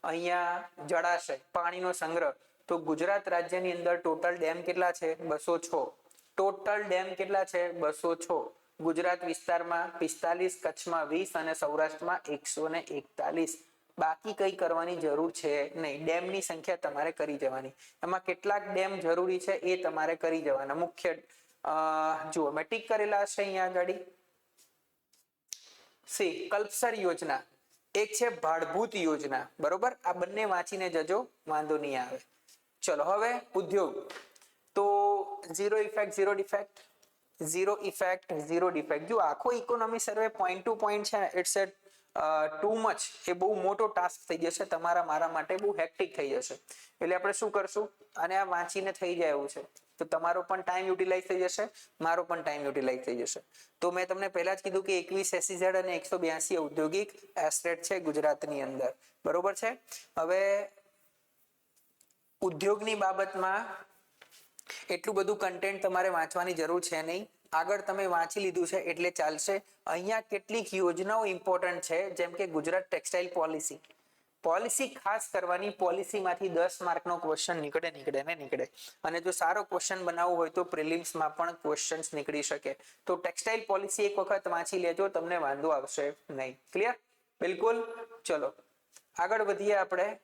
અહીંયા જળાશય, પાણીનો સંગ્રહ. તો ગુજરાત રાજ્યની અંદર ટોટલ ડેમ કેટલા છે? 206. ટોટલ ડેમ કેટલા છે? 206. ગુજરાત વિસ્તારમાં 45, કચ્છમાં 20 અને સૌરાષ્ટ્રમાં 141. બાકી કઈ કરવાની જરૂર છે નહીં. ડેમની સંખ્યા તમારે કરી જવાની. એમાં કેટલાક ડેમ જરૂરી છે એ તમારે કરી જવાના. મુખ્ય જુઓ, મેં ટીક કરેલા હશે અહીંયા આગળ. સી કલ્પસર યોજના, એક છે ભાડભૂત યોજના, બરોબર. આ બંને વાંચીને જજો, વાંધો નહીં આવે. ચલો, હવે ઉદ્યોગ. તો zero effect, zero defect, zero effect, zero defect. જો આખો ઇકોનોમી સર્વે પોઈન્ટ ટુ પોઈન્ટ છે, ઇટ્સ એટ ટુ મચ. એ બહુ મોટો ટાસ્ક થઈ જશે તમારા મારા માટે, બહુ હેક્ટિક થઈ જશે. એટલે આપણે શું કરશું, અને આ વાંચીને થઈ જાય એવું છે તો તમારો પણ ટાઈમ યુટિલાઇઝ થઈ જશે, મારો પણ ટાઈમ યુટિલાઇઝ થઈ જશે. તો મેં તમને પહેલા જ કીધું કે 21 SEZ અને 182 ઔદ્યોગિક એસ્ટેટ છે ગુજરાતની અંદર, બરોબર છે. હવે ઉદ્યોગની બાબતમાં એટલું બધું કન્ટેન્ટ તમારે વાંચવાની જરૂર છે નહીં. આગળ તમે વાંચી લીધું છે એટલે ચાલશે. અહીંયા કેટલીક યોજનાઓ ઇમ્પોર્ટન્ટ છે, જેમ કે ગુજરાત ટેક્સટાઇલ પોલિસી. પોલિસી ખાસ કરવાની, પોલિસીમાંથી 10 માર્કનો ક્વેશ્ચન નીકળે. અને જો સારો ક્વેશ્ચન બનાવવો હોય તો પ્રિલિમ્સમાં પણ ક્વેશ્ચન્સ નીકળી શકે. તો ટેક્સટાઇલ પોલિસી એક વખત વાંચી લેજો, તમને વાંધો આવશે નહીં. ક્લિયર, બિલકુલ. ચલો આગળ વધીએ આપણે.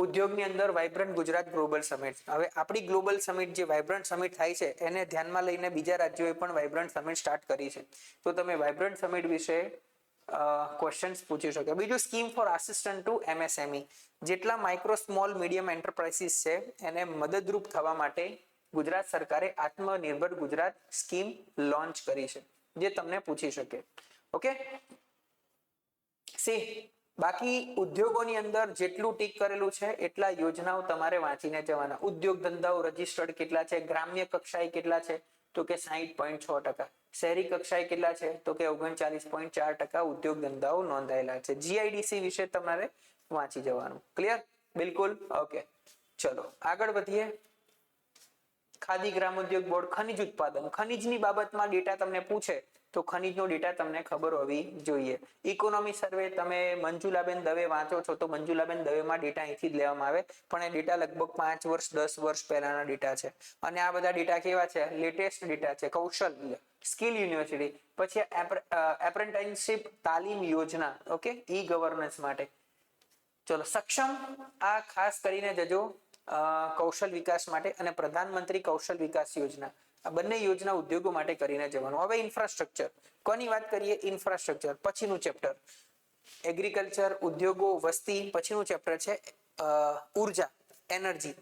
ઉદ્યોગની અંદર વાઇબ્રન્ટ ગુજરાત ગ્લોબલ સમિટ. હવે આપણી ગ્લોબલ સમિટ જે વાઇબ્રન્ટ સમિટ થાય છે એને ધ્યાનમાં લઈને બીજા રાજ્યોએ પણ વાઇબ્રન્ટ સમિટ સ્ટાર્ટ કરી છે. તો તમે વાઇબ્રન્ટ સમિટ વિશે ક્વેશ્ચન્સ પૂછી શકો. બીજું, scheme for assistant to MSME. જેટલા માઇક્રો સ્મોલ મીડિયમ એન્ટરપ્રાઇઝીસ છે એને મદદરૂપ થવા માટે ગુજરાત સરકારે આત્મનિર્ભર ગુજરાત સ્કીમ લોન્ચ કરી છે, જે તમને પૂછી શકે. ઓકે, સી બાકી ઉદ્યોગોની અંદર જેટલું ટીક કરેલું છે એટલા યોજનાઓ તમારે વાંચીને જવાના. ઉદ્યોગ ધંધાઓ રજીસ્ટર્ડ કેટલા છે, ગ્રામ્ય કક્ષાએ કેટલા છે, તો કે 60.6%. શહેરી કક્ષાએ કેટલા છે, તો કે 39.4% ઉદ્યોગ ધંધાઓ નોંધાયેલા છે. GIDC વિશે તમારે વાંચી જવાનું. ક્લિયર, બિલકુલ. ઓકે, ચલો આગળ વધીએ. ખાદી ગ્રામોદ્યોગ બોર્ડ, ખનિજ ઉત્પાદન. ખનિજની બાબતમાં ડેટા તમને પૂછે તો ખનિજનો ડેટા તમને ખબર હોવી જોઈએ. ઇકોનોમી સર્વે તમે મંજુલાબેન દવે વાંચો છો તો મંજુલાબેન દવેમાં ડેટા અહીંથી જ લેવામાં આવે, પણ એ ડેટા લગભગ 5 વર્ષ 10 વર્ષ પહેલાના ડેટા છે. અને આ બધા ડેટા કેવા છે? લેટેસ્ટ ડેટા છે. કૌશલ્ય, સ્કિલ યુનિવર્સિટી, પછી એપ્રેન્ટિસશિપ તાલીમ યોજના, ઓકે, ઈ ગવર્નન્સ માટે. ચલો, સક્ષમ, આ ખાસ કરીને જજો કૌશલ વિકાસ માટે, અને પ્રધાનમંત્રી કૌશલ વિકાસ યોજના. આ બંને યોજના ઉદ્યોગો માટે કરીને જવાનું. હવે ઇન્ફ્રાસ્ટ્રક્ચર, કોની વાત કરીએ? ઇન્ફ્રાસ્ટ્રક્ચર પછીનું ચેપ્ટર. એગ્રીકલ્ચર, ઉદ્યોગો, વસ્તી પછીનું ચેપ્ટર છે ઉર્જા, એનર્જી.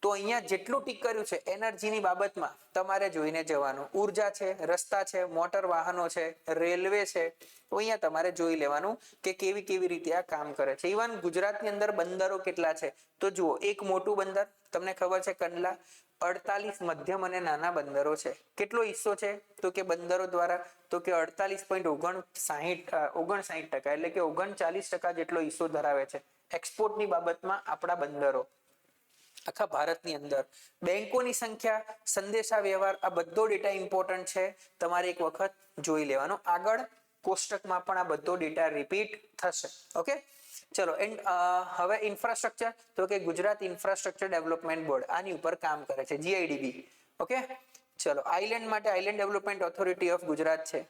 તો અહીંયા જેટલું ટીક કર્યું છે એનર્જીની બાબતમાં તમારે જોઈને જવાનું. ઉર્જા છે, રસ્તા છે, મોટર વાહનો છે, રેલવે છે, તો અહીંયા તમારે જોઈ લેવાનું કે કેવી કેવી રીતે આ કામ કરે છે. ઇવન ગુજરાતની અંદર બંદરો કેટલા છે તો જુઓ, એક મોટું બંદર તમને ખબર છે કંડલા, 48 મધ્યમ અને નાના બંદરો છે. કેટલો હિસ્સો છે તો કે બંદરો દ્વારા, તો કે 48.59%, એટલે કે 39% જેટલો હિસ્સો ધરાવે છે એક્સપોર્ટની બાબતમાં આપણા બંદરો આખા ભારતની અંદર. બેંકોની સંખ્યા, સંદેશા વ્યવહાર, આ બધો ડેટા ઇમ્પોર્ટન્ટ છે, તમારે એક વખત જોઈ લેવાનો. આગળ કોષ્ટકમાં પણ આ બધો ડેટા રિપીટ થશે. ઓકે, ચલો. એન્ડ હવે ઇન્ફ્રાસ્ટ્રક્ચર, તો કે ગુજરાત ઇન્ફ્રાસ્ટ્રક્ચર ડેવલપમેન્ટ બોર્ડ આની ઉપર કામ કરે છે, GIDB. ઓકે, ચલો. આઇલેન્ડ માટે island development authority of Gujarat છે.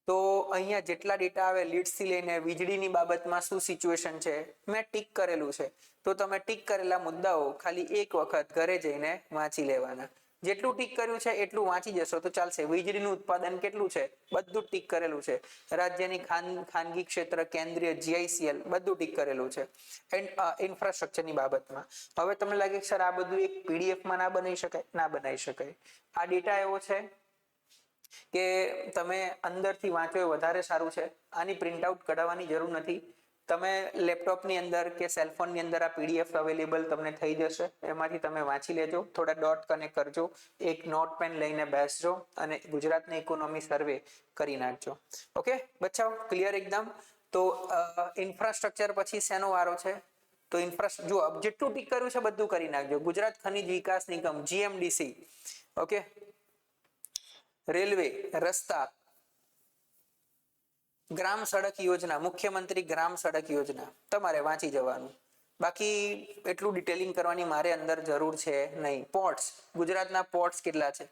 તો અહીંયા જેટલા ડેટા આવે લીડ્સ થી લઈને વીજળીની બાબતમાં શું સિચ્યુએશન છે મેં ટીક કરેલું છે. તો તમે ટીક કરેલા મુદ્દાઓ ખાલી એક વખત ઘરે જઈને વાંચી લેવાના. જેટલું ટીક કર્યું છે એટલું વાંચી જશો તો ચાલશે. વીજળીનું ઉત્પાદન કેટલું છે બધું ટીક કરેલું છે. રાજ્યની ખાનગી ક્ષેત્ર કેન્દ્રીય GICL બધું ટીક કરેલું છે. એન્ડ ઇન્ફ્રાસ્ટ્રક્ચરની બાબતમાં હવે તમને લાગે સર આ બધું એક PDF માં ના બનાવી શકાય? ના બનાવી શકાય. આ ડેટા એવો છે કે તમે અંદરથી વાંચો એ વધારે સારું છે. આની પ્રિન્ટ આઉટ કઢાવવાની જરૂર નથી. તમે લેપટોપની અંદર કે સેલફોનની અંદર આ PDF અવેલેબલ તમને થઈ જશે. એમાંથી તમે વાંચી લેજો, થોડા ડોટ કનેક્ટ કરજો, એક નોટ પેન લઈને બેસજો અને ગુજરાતની ઇકોનોમી સર્વે કરી નાખજો. ઓકે બચ્ચાઓ, ક્લિયર એકદમ? તો ઇન્ફ્રાસ્ટ્રક્ચર પછી શેનો વારો છે? તો જો જેટલું ટીક કર્યું છે બધું કરી નાખજો. ગુજરાત ખનિજ વિકાસ નિગમ GMDC. ઓકે, રેલવે, રસ્તા, ગ્રામ સડક યોજના, મુખ્યમંત્રી ગ્રામ સડક યોજના તમારે વાંચી જવાનું. બાકી એટલું ડિટેલિંગ કરવાની મારે અંદર જરૂર છે નહીં. પોર્ટ્સ, ગુજરાતના પોર્ટ્સ કેટલા છે?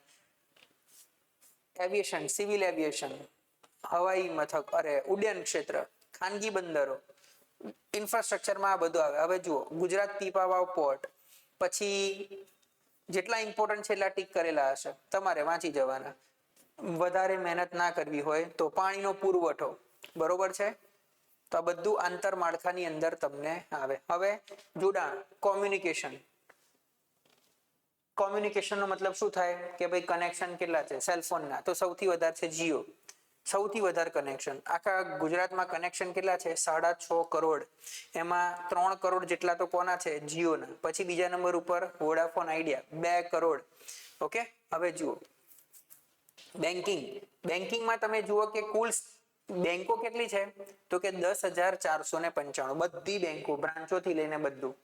એવિએશન, સિવિલ એવિએશન, હવાઈ મથક, ઉડ્ડયન ક્ષેત્ર, ખાનગી બંદરો, ઇન્ફ્રાસ્ટ્રક્ચરમાં આ બધું આવે. હવે જુઓ, ગુજરાત પીપાવાવ પોર્ટ, પછી જેટલા ઇમ્પોર્ટન્ટ છે એટલા ટીક કરેલા હશે, તમારે વાંચી જવાના. વધારે મહેનત ના કરવી હોય તો પાણીનો પુરવઠો, બરોબર છે? તો આ બધું આંતરમાળખાની અંદર તમને આવે. હવે જોડાણ, કોમ્યુનિકેશન નો મતલબ શું થાય કે ભાઈ કનેક્શન કેટલા છે સેલફોનના? તો સૌથી વધારે છે જીઓ, સૌથી વધારે કનેક્શન. આખા ગુજરાતમાં કનેક્શન કેટલા છે? 6.5 કરોડ. એમાં 3 કરોડ જેટલા તો કોના છે? જીઓના. પછી બીજા નંબર ઉપર વોડાફોન આઈડિયા 2 કરોડ. ઓકે, હવે જુઓ બેન્કિંગમાં તમે જુઓ કે કુલ બેંકો કેટલી છે? તો કે 10,495. બધી બેંકો બ્રાન્ચોથી લઈને બધું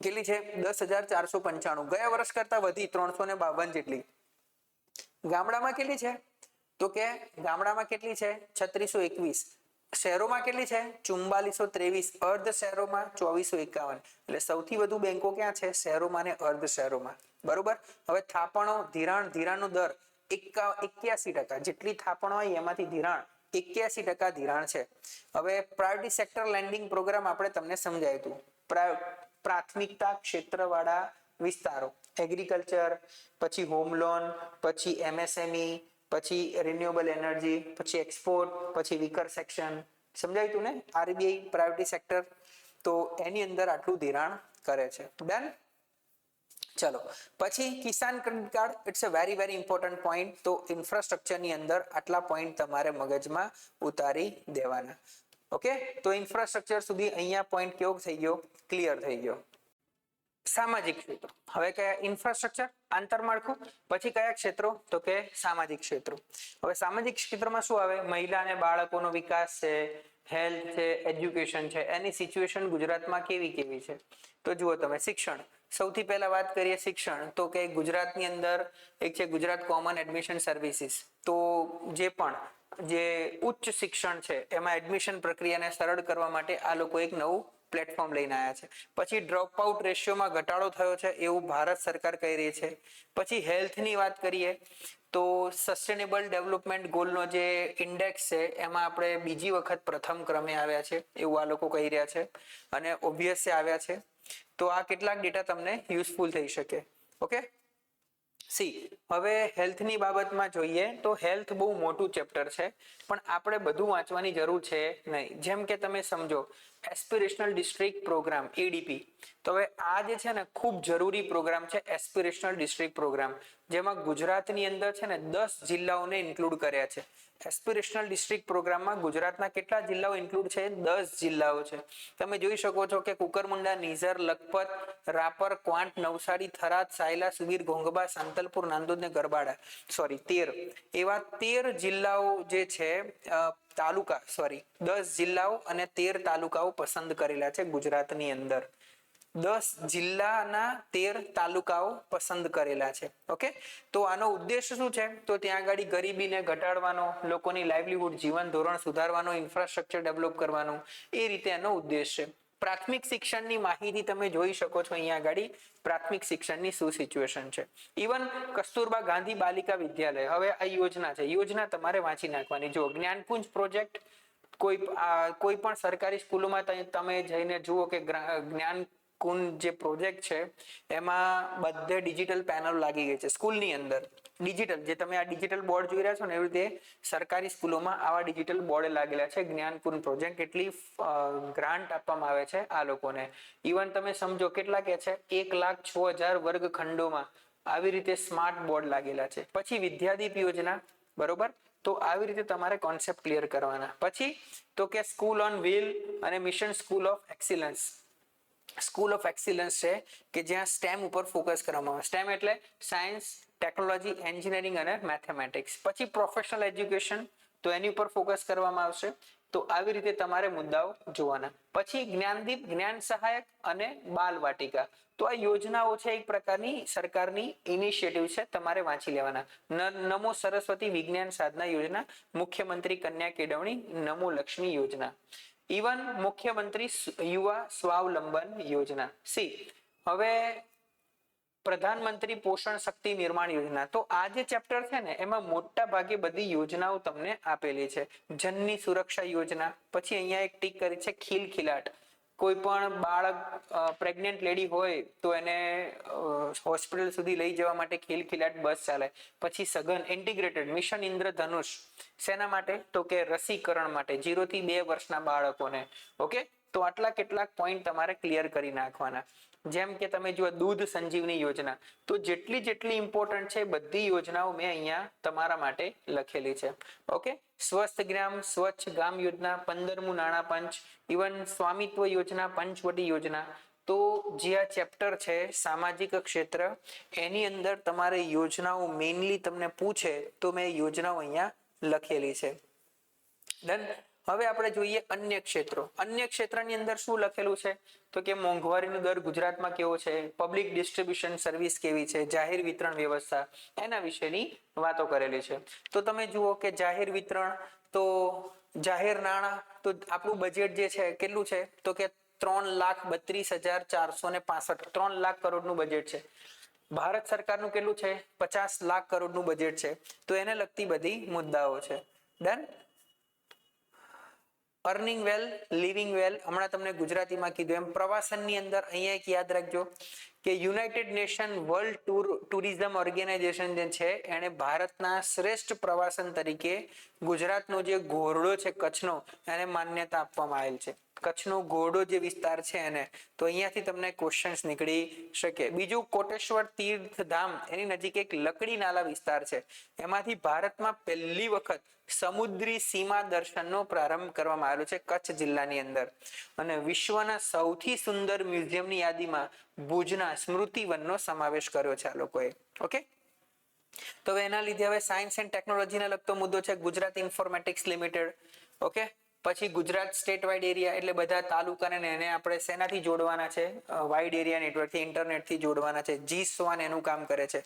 કેટલી છે? 10,495. ગયા વર્ષ કરતા વધી 352 જેટલી. ગામડામાં કેટલી છે? તો કે ગામડામાં કેટલી છે? 3621. શહેરોમાં કેટલી છે? 4423. અર્ધ શહેરોમાં 2451. એટલે સૌથી વધુ બેંકો ક્યાં છે? શહેરોમાં ને અર્ધ શહેરોમાં. બરોબર. હવે થાપણો, ધિરાણનો દર 81%. જેટલી થાપણો હોય એમાંથી ધિરાણ 81% ધિરાણ છે. હવે પ્રાયોરિટી સેક્ટર લેન્ડિંગ પ્રોગ્રામ આપણે તમને સમજાયું હતું. પ્રાથમિકતા ક્ષેત્રવાળા વિસ્તારો, એગ્રીકલ્ચર, પછી હોમ લોન, પછી MSME, પછી રિન્યુએબલ એનર્જી, પછી એક્સપોર્ટ, પછી વીકર સેક્શન. સમજાયું તું ને? RBI priority sector. તો એની અંદર આટલું ધિરાણ કરે છે. ડન? ચલો પછી Kisan credit card. It's a very very important point. તો ઇન્ફ્રાસ્ટ્રક્ચરની અંદર આટલા પોઈન્ટ તમારે મગજમાં ઉતારી દેવાના. ઓકે, તો ઇન્ફ્રાસ્ટ્રક્ચર સુધી અહીંયા પોઈન્ટ કેવો થઈ ગયો? ક્લિયર થઈ ગયો. સામાજિક ક્ષેત્રો. હવે કયા? ઇન્ફ્રાસ્ટ્રક્ચર, આંતરમાળખું. પછી કયા ક્ષેત્રો? તો કે સામાજિક ક્ષેત્રો. હવે સામાજિક ક્ષેત્રમાં શું આવે? મહિલા અને બાળકોનો વિકાસ છે, હેલ્થ છે, એજ્યુકેશન છે. એની સિચ્યુએશન ગુજરાતમાં કેવી છે? તો જુઓ તમે, શિક્ષણ. સૌથી પહેલા વાત કરીએ શિક્ષણ, તો કે ગુજરાતની અંદર એક છે ગુજરાત કોમન એડમિશન સર્વિસીસ. તો જે ઉચ્ચ શિક્ષણ છે એમાં એડમિશન પ્રક્રિયાને સરળ કરવા માટે આ લોકો એક નવું પ્લેટફોર્મ લઈને આવ્યા છે. પછી ડ્રોપ આઉટ રેશિયોમાં ઘટાડો થયો છે એવું ભારત સરકાર કહી રહી છે. પછી હેલ્થની વાત કરીએ તો સસ્ટેનેબલ ડેવલપમેન્ટ ગોલનો જે ઇન્ડેક્સ છે એમાં આપણે બીજી વખત પ્રથમ ક્રમે આવ્યા છે એવું આ લોકો કહી રહ્યા છે અને ઓબ્વિયસ આવ્યા છે. તો આ કેટલાક ડેટા તમને યુઝફુલ થઈ શકે. ઓકે, હવે હેલ્થની બાબતમાં જોઈએ તો હેલ્થ બહુ મોટું ચેપ્ટર છે પણ આપણે બધું વાંચવાની જરૂર છે નહીં. જેમ કે તમે સમજો એસ્પિરેશનલ ડિસ્ટ્રિક્ટ પ્રોગ્રામ ADP. તો હવે આ જે છે ને ખૂબ જરૂરી પ્રોગ્રામ છે એસ્પિરેશનલ ડિસ્ટ્રિક્ટ પ્રોગ્રામ, જેમાં ગુજરાતની અંદર છે ને 10 જિલ્લાઓને ઇન્ક્લુડ કર્યા છે. એસ્પિરેશનલ ડિસ્ટ્રિક્ટ પ્રોગ્રામમાં ગુજરાતના કેટલા જિલ્લાઓ ઇન્ક્લુડ છે? 10 જિલ્લાઓ છે. તમે જોઈ શકો છો કે કુકરમુંડા, નિઝર, લખપત, રાપર, ક્વાંટ, નવસારી, થરાદ, સાયલા, સુબીર, ઘોંઘબા, સાંતલપુર, નાંદોદ ને ગરબાડા. 13 એવા 13 જિલ્લાઓ જે છે તાલુકા 10 જિલ્લાઓ અને 13 તાલુકાઓ પસંદ કરેલા છે ગુજરાતની અંદર. 10 જિલ્લાના 13 તાલુકાઓ પસંદ કરેલા છે. ઓકે, તો આનો ઉદ્દેશ શું છે? તો ત્યાં આગળ ગરીબીને ઘટાડવાનો, લોકોની લાઇવલીહુડ જીવન ધોરણ સુધારવાનો, ઇન્ફ્રાસ્ટ્રક્ચર ડેવલપ કરવાનો, એ રીતે આનો ઉદ્દેશ છે. પ્રાથમિક શિક્ષણની માહિતી તમે જોઈ શકો છો અહીંયા આગળ. પ્રાથમિક શિક્ષણની શું સિચ્યુએશન છે. ઇવન કસ્તુરબા ગાંધી બાલિકા વિદ્યાલય, હવે આ યોજના છે, યોજના તમારે વાંચી નાખવાની. જો જ્ઞાનકુંજ પ્રોજેક્ટ, કોઈ પણ સરકારી સ્કૂલોમાં તમે જઈને જુઓ કે જ્ઞાન કુંજ જે પ્રોજેક્ટ છે એમાં બધે ડિજિટલ પેનલ લાગી ગઈ છે સ્કૂલની અંદર. ડિજિટલ, જે તમે આ ડિજિટલ બોર્ડ જોઈ રહ્યા છો ને, એવી રીતે સરકારી સ્કૂલોમાં આવા ડિજિટલ બોર્ડ લાગેલા છે. જ્ઞાનકુંજ પ્રોજેક્ટ, કેટલી ગ્રાન્ટ આપવામાં આવે છે આ લોકોને. ઇવન તમે સમજો કેટલા કે છે, 1,06,000 વર્ગખંડોમાં આવી રીતે સ્માર્ટ બોર્ડ લાગેલા છે. પછી વિદ્યાદીપ યોજના, બરોબર, તો આવી રીતે તમારે કોન્સેપ્ટ ક્લિયર કરવાના. પછી તો કે સ્કૂલ ઓન વ્હીલ અને mission school of excellence. School of excellence છે કે જ્યાં સ્ટેમ ઉપર ફોકસ કરવામાં આવે. સ્ટેમ એટલે સાયન્સ, ટેકનોલોજી, એન્જિનિયરિંગ અને મેથેમેટિક્સ. પછી પ્રોફેશનલ એજ્યુકેશન, તો એની ઉપર ફોકસ કરવામાં આવશે. તો આવી રીતે તમારે મુદ્દાઓ જોવાના. પછી જ્ઞાનદીપ, જ્ઞાન સહાયક અને બાલ વાટિકા. તો આ યોજનાઓ છે એક પ્રકારની સરકારની ઇનિશિયેટિવ છે, તમારે વાંચી લેવાના. નમો સરસ્વતી વિજ્ઞાન સાધના યોજના, મુખ્યમંત્રી કન્યા કેળવણી, નમો લક્ષ્મી યોજના, ઇવન મુખ્યમંત્રી યુવા સ્વાવલંબન યોજના. સી, હવે પ્રધાનમંત્રી પોષણ શક્તિ નિર્માણ યોજના. તો આ જે ચેપ્ટર છે ને, એમાં મોટા ભાગે બધી યોજનાઓ તમને આપેલી છે. જનની સુરક્ષા યોજના. પછી અહીંયા એક ટીક કરી છે ખિલખિલાટ. કોઈ પણ બાળક, પ્રેગ્નેન્ટ લેડી હોય તો એને હોસ્પિટલ સુધી લઈ જવા માટે ખિલખિલાટ બસ ચાલે. પછી સઘન ઇન્ટિગ્રેટેડ મિશન ઇન્દ્રધનુષ, શેના માટે? તો કે રસીકરણ માટે 0 થી 2 વર્ષના બાળકોને. ઓકે, તો આટલા કેટલાક પોઈન્ટ તમારે ક્લિયર કરી નાખવાના. જેમ કે તમે જુઓ દૂધ સંજીવની યોજના, તો જેટલી ઇમ્પોર્ટન્ટ છે બધી યોજનાઓ મેં અહીંયા તમારા માટે લખેલી છે. ઓકે, સ્વસ્થ ગ્રામ સ્વચ્છ ગામ યોજના, 15મું નાણાં પંચ, ઇવન સ્વામિત્વ યોજના, પંચવટી યોજના. તો જે આ ચેપ્ટર છે સામાજિક ક્ષેત્ર, એની અંદર તમારે યોજનાઓ મેઇનલી તમને પૂછે તો મેં યોજનાઓ અહીંયા લખેલી છે. ડન. હવે આપણે જોઈએ અન્ય ક્ષેત્રો. અન્ય ક્ષેત્રની અંદર શું લખેલું છે? તો કે મોંઘવારીનો દર ગુજરાતમાં કેવો છે, પબ્લિક ડિસ્ટ્રીબ્યુશન સર્વિસ કેવી છે, જાહેર વિતરણ વ્યવસ્થા, એના વિશેની વાતો કરેલી છે. તો તમે જુઓ કે જાહેર વિતરણ, તો જાહેર નાણાં, તો આપણું બજેટ જે છે કેટલું છે? તો કે 3,32,465, 3 લાખ કરોડનું બજેટ છે. ભારત સરકારનું કેટલું છે? 50 લાખ કરોડનું બજેટ છે. તો એને લગતી બધી મુદ્દાઓ છે. ડન. અર્નિંગ વેલ, લિવિંગ વેલ, હમણાં તમને ગુજરાતીમાં કીધું એમ. પ્રવાસનની અંદર અહીંયા એક યાદ રાખજો કે united nation world tourism organisation જે છે, એને ભારતના શ્રેષ્ઠ પ્રવાસન તરીકે ગુજરાતનો જે ઘોરડો છે કચ્છનો, એને માન્યતા આપવામાં આવેલ છે. કચ્છનો ઘોરડો જે વિસ્તાર છે એને, તો અહીંયાથી તમને ક્વેશ્ચન્સ નીકળી શકે. બીજું કોટેશ્વર તીર્થધામ, એની નજીક એક લકડી નાલા વિસ્તાર છે. એમાંથી ભારતમાં પહેલી વખત સમુદ્રી સીમા દર્શનનો પ્રારંભ કરવામાં આવ્યો છે કચ્છ જિલ્લાની અંદર. અને વિશ્વના સૌથી સુંદર મ્યુઝિયમની યાદીમાં ભુજના સ્મૃતિવનનો સમાવેશ કર્યો છે આ લોકોએ. ઓકે, તો એના લીધે હવે સાયન્સ એન્ડ ટેકનોલોજીને લગતો મુદ્દો છે ગુજરાત ઇન્ફોર્મેટિક્સ લિમિટેડ. ઓકે, પછી ગુજરાત સ્ટેટ વાઇડ એરિયા, એટલે બધા તાલુકાને એને આપણે શેનાથી જોડવાના છે? વાઇડ એરિયા નેટવર્કથી, ઇન્ટરનેટથી જોડવાના છે. GSWAN એનું કામ કરે છે.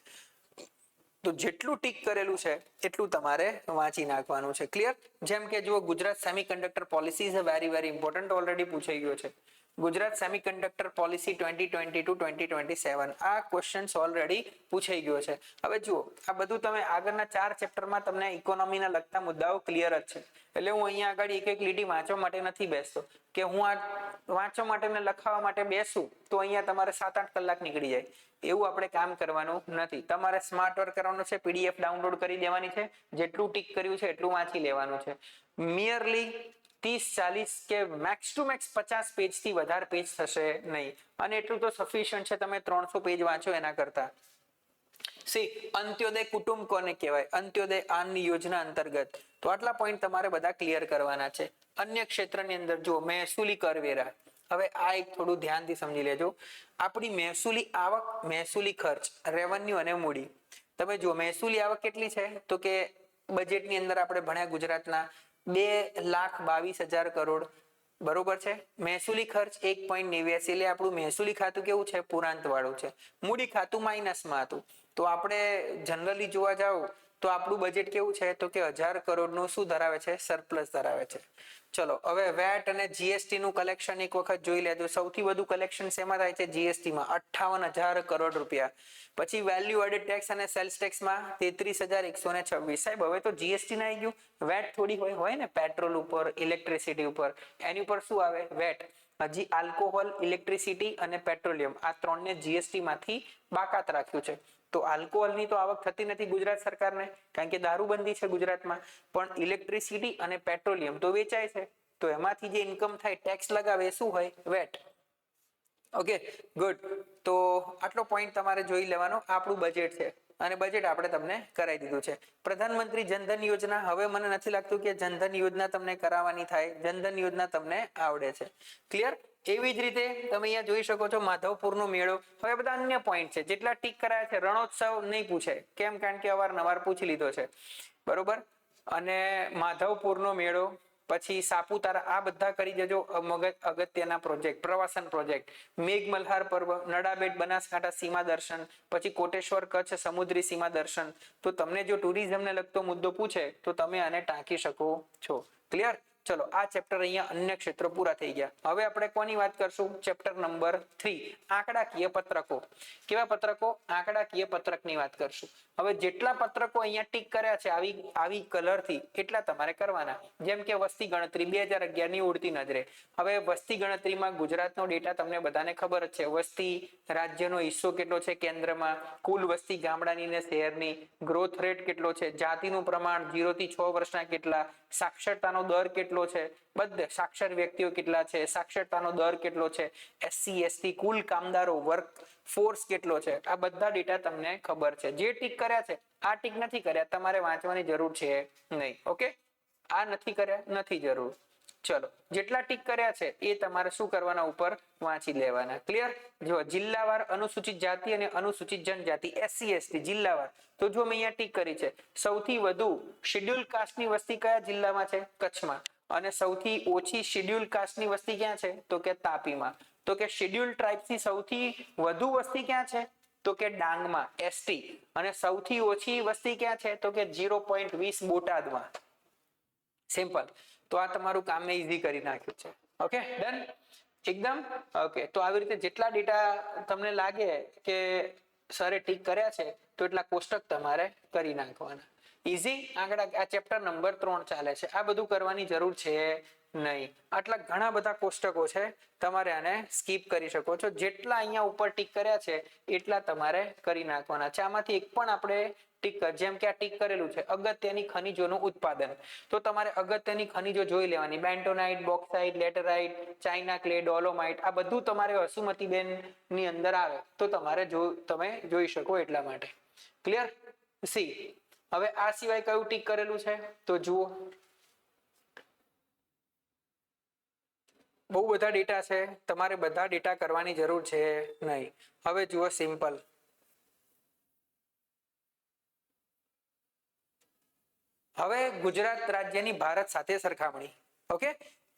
તો જેટલું ટીક કરેલું છે એટલું તમારે વાંચી નાખવાનું છે. ક્લિયર? જેમ કે જુઓ Gujarat semiconductor policy is very important, already પૂછાઈ ગયો છે. ગુજરાત સેમિકન્ડક્ટર પોલિસી 2022-2027, આ ક્વેશ્ચન્સ ઓલરેડી પૂછાઈ ગયો છે. હવે જુઓ, આ બધું તમે આગળના 4 ચેપ્ટરમાં તમને ઇકોનોમીના લગતા મુદ્દાઓ ક્લિયર જ છે. એટલે હું અહીંયા આગળ એક લીટી વાંચવા માટે નથી બેસતો કે હું આ વાંચવા માટે ને લખાવવા માટે બેસું તો અહીંયા તમારે 7-8 કલાક નીકળી જાય. એવું આપણે કામ કરવાનું નથી. તમારે સ્માર્ટ વર્ક કરવાનું છે, PDF ડાઉનલોડ કરી દેવાની છે, જેટલું ટીક કર્યું છે એટલું વાંચી લેવાનું છે. મિયરલી 30-40 કે મેક્સ ટુ મેક્સ 50 પેજથી વધારે પેજ થશે નહીં, અને એટલું તો સફિશિયન્ટ છે તમે 300 પેજ વાંચો એના કરતા. અંત્યોદય કુટુંબ કોને કહેવાય? અંત્યોદય અન્ન યોજના અંતર્ગત. તો આટલા પોઈન્ટ તમારે બધા ક્લિયર કરવાના છે. અન્ય ક્ષેત્રની અંદર જો મહેસૂલી કરવેરા, હવે આ એક થોડું ધ્યાનથી સમજી લેજો. આપણી મહેસૂલી આવક, મહેસૂલી ખર્ચ, રેવન્યુ અને મૂડી. તમે જો મહેસૂલી આવક કેટલી છે? તો કે બજેટની અંદર આપણે ભણ્યા ગુજરાતના 2,22,000 કરોડ. બરોબર છે. મહેસૂલી ખર્ચ 1.89 એટલે આપણું મહેસૂલી ખાતું કેવું છે? પૂરાંત વાળું છે. મૂડી ખાતું માઇનસમાં હતું. તો આપણે જનરલી જોવા જાવ તો આપણું બજેટ કેવું છે? તો કે 1000 કરોડનું શું ધરાવે છે? સરપ્લસ ધરાવે છે. ચલો હવે વેટ અને જીએસટી નું કલેક્શન એક વખત જોઈ લેજો. સૌથી વધુ કલેક્શન શેમાં થાય છે? જીએસટી માં 58,000 કરોડ રૂપિયા. પછી વેલ્યુ એડેડ ટેક્સ અને સેલ્સ ટેક્સ માં 33,126. સાહેબ હવે તો જીએસટી ના આવી ગયું. વેટ થોડી હોય ને પેટ્રોલ ઉપર, ઇલેક્ટ્રિસિટી ઉપર, એની ઉપર શું આવે? વેટ. હજી આલ્કોહોલ, ઇલેક્ટ્રિસિટી અને પેટ્રોલિયમ આ ત્રણને જીએસટી માંથી બાકાત રાખ્યું છે. તો આલ્કોહોલની તો આવક થતી નથી ગુજરાત સરકારને, કારણ કે દારૂબંધી છે ગુજરાતમાં. પણ ઇલેક્ટ્રિસિટી અને પેટ્રોલિયમ તો વેચાય છે. તો એમાંથી જે ઇન્કમ થાય, ટેક્સ લગાવે, શું હોય? વેટ. Okay good. તો આટલો પોઈન્ટ તમારે જોઈ લેવાનો. આપણું બજેટ છે અને બજેટ આપણે તમને કરાવી દીધું છે. પ્રધાનમંત્રી જનધન યોજના, હવે મને નથી લાગતું કે જનધન યોજના તમને કરાવવાની થાય. જનધન યોજના તમને આવડે છે. ક્લિયર? એવી જ રીતે તમે અહીંયા જોઈ શકો છો માધવપુરનો મેળો. હવે બધા અન્ય પોઈન્ટ છે જેટલા ટીક કરાયા છે. રણોત્સવ નહીં પૂછે, કેમ? કારણ કે અવારનવાર પૂછી લીધો છે. બરોબર. અને માધવપુરનો મેળો, પછી સાપુતારા, આ બધા કરી દેજો. અગત્યના પ્રોજેક્ટ, પ્રવાસન પ્રોજેક્ટ. મેઘ મલ્હાર પર્વ, નડાબેટ બનાસકાંઠા સીમા દર્શન, પછી કોટેશ્વર કચ્છ સમુદ્રી સીમા દર્શન. તો તમને જો ટુરિઝમને લગતો મુદ્દો પૂછે તો તમે આને ટાંકી શકો છો. ક્લિયર? ચલો આ ચેપ્ટર અહીંયા અન્ય ક્ષેત્રો પૂરા થઈ ગયા. હવે આપણે કોની વાત કરશું? ચેપ્ટર નંબર 3, આંકડાકીય પત્રકો. કેવા પત્રકો? આંકડાકીય પત્રકની વાત કરશું. હવે જેટલા પત્રકો અહીંયા ટીક કર્યા છે આવી કલરથી, એટલા તમારે કરવાના. જેમ કે વસ્તી ગણતરી 2011 ની ઉડતી નજરે. હવે વસ્તી ગણતરીમાં ગુજરાતનો ડેટા તમને બધાને ખબર જ છે. વસ્તી, રાજ્યનો હિસ્સો કેટલો છે કેન્દ્રમાં, કુલ વસ્તી ગામડાની ને શહેરની, ગ્રોથ રેટ કેટલો છે, જાતિનું પ્રમાણ 0 થી 6 વર્ષના કેટલા, સાક્ષરતાનો દર કેટલો છે, બધે સાક્ષર વ્યક્તિઓ કેટલા છે, સાક્ષરતાનો દર કેટલો છે, એસસી એસટી કુલ કામદારો વર્ક ફોર્સ કેટલો છે, આ બધા ડેટા તમને ખબર છે. જે ટીક કર્યા છે, આ ટીક નથી કર્યા, તમારે વાંચવાની જરૂર છે નહીં. ઓકે, આ નથી કર્યા, નથી જરૂર. ચલો, જેટલા ટીક કર્યા છે એ તમારે શું કરવાના? ઉપર વાંચી લેવાના. ક્લિયર? જો જિલ્લાવાર અનુસૂચિત જાતિ અને અનુસૂચિત જનજાતિ, એસસી એસટી જિલ્લાવાર. તો જો મેં અહીંયા ટીક કરી છે, સૌથી વધુ શેડ્યુલ કાસ્ટની વસ્તી કયા જિલ્લામાં છે? કચ્છમાં. અને સૌથી ઓછી શેડ્યુલ કાસ્ટની વસ્તી ક્યાં છે? તો કે તાપીમાં. તો કે શેડ્યુલ ટ્રાઇબ્સની સૌથી વધુ વસ્તી ક્યાં છે? તો કે ડાંગમાં, એસટી. અને સૌથી ઓછી વસ્તી ક્યાં છે? તો કે 0.20 બોટાદમાં. સિમ્પલ. તો આ તમારું કામ મેં ઈઝી કરી નાખ્યું છે. Okay done? એકદમ ઓકે. તો આવી રીતે જેટલા ડેટા તમને લાગે કે સરે ટીક કર્યા છે, તો એટલા કોષ્ટક તમારે કરી નાખવાના. ઈઝી. આંકડા આ ચેપ્ટર નંબર 3 ચાલે છે. આ બધું કરવાની જરૂર છે નહીં. આટલા ઘણા બધા કોષ્ટકો છે, તમારે આને સ્કીપ કરી શકો છો. જેટલા અહીંયા ઉપર ટીક કર્યા છે એટલા તમારે કરી નાખવાના છે. આમાંથી એક પણ આપણે ટીક, જેમ કે આ ટીક કરેલું છે અગત્યની ખનિજોનું ઉત્પાદન, તો તમારે અગત્યની ખનિજો જોઈ લેવાની. Bentonite, bauxite, laterite, China clay, dolomite, આ બધું તમારે વસુમતીબેન ની અંદર આવે તો તમારે તમે જોઈ શકો એટલા માટે. ક્લિયર? સી. હવે આ સિવાય કયું ટીક કરેલું છે? તો જુઓ, બહુ બધા ડેટા છે, તમારે બધા ડેટા કરવાની જરૂર છે નહીં. હવે જુઓ સિમ્પલ. હવે ગુજરાત રાજ્યની ભારત સાથે સરખામણી. ઓકે,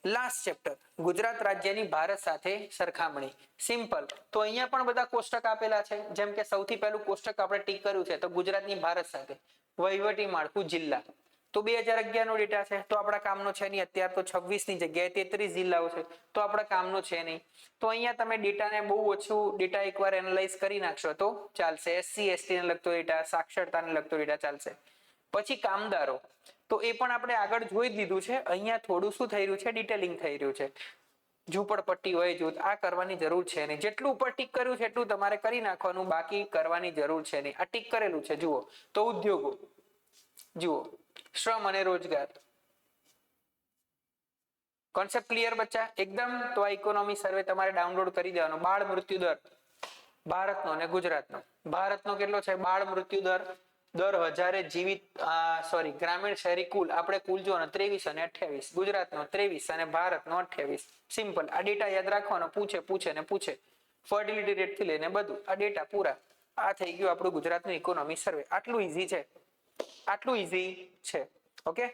લાસ્ટ ચેપ્ટર, ગુજરાત રાજ્યની ભારત સાથે સરખામણી. સિમ્પલ. તો અહીંયા પણ બધા કોષ્ટક આપેલા છે. જેમ કે સૌથી પહેલું કોષ્ટક આપણે ટીક કર્યું છે, તો ગુજરાતની ભારત સાથે વહીવટી માળખું જિલ્લા. તો 2011 નો ડેટા છે, તો આપણા કામનો છે નહીં. અત્યારે તો 26 ની જગ્યાએ 33 જિલ્લાઓ છે, તો આપણા કામનો છે નહીં. તો અહીંયા તમે ડેટાને બહુ ઓછું ડેટા એકવાર એનાલાઇઝ કરી નાખશો તો ચાલશે. એસસી એસટી ને લગતો ડેટા, સાક્ષરતાને લગતો ડેટા ચાલશે. પછી કામદારો, તો એ પણ આપણે આગળ જોઈ દીધું છે. અહીંયા થોડું શું થઈ રહ્યું છે? ડિટેલિંગ થઈ રહ્યું છે. ઝૂંપડપટ્ટી હોય જૂથ, આ કરવાની જરૂર છે નહીં. જેટલું ઉપર ટીક કર્યું છે એટલું તમારે કરી નાખવાનું, બાકી કરવાની જરૂર છે નહીં. આ ટીક કરેલું છે જુઓ. તો ઉદ્યોગો જુઓ, શ્રમ અને રોજગાર. કોન્સેપ્ટ ક્લિયર બચ્ચા? એકદમ. તો આ ઇકોનોમી સર્વે તમારે ડાઉનલોડ કરી દેવાનો. બાળ મૃત્યુ દર ભારતનો અને ગુજરાતનો. ભારતનો કેટલો છે બાળ મૃત્યુ દર 1000 જીવિત, સોરી ગ્રામીણ શહેરી કુલ, આપણે કુલ જો 23 અને 28. ગુજરાતનો 23 અને ભારતનો 28. સિમ્પલ. આ ડેટા યાદ રાખવાનો. પૂછે ને પૂછે. ફર્ટિલિટી રેટ થી લઈને બધું આ ડેટા પૂરા. આ થઈ ગયું આપણું ગુજરાતનું ઇકોનોમી સર્વે. આટલું ઈઝી છે, આટલું ઈઝી છે. ઓકે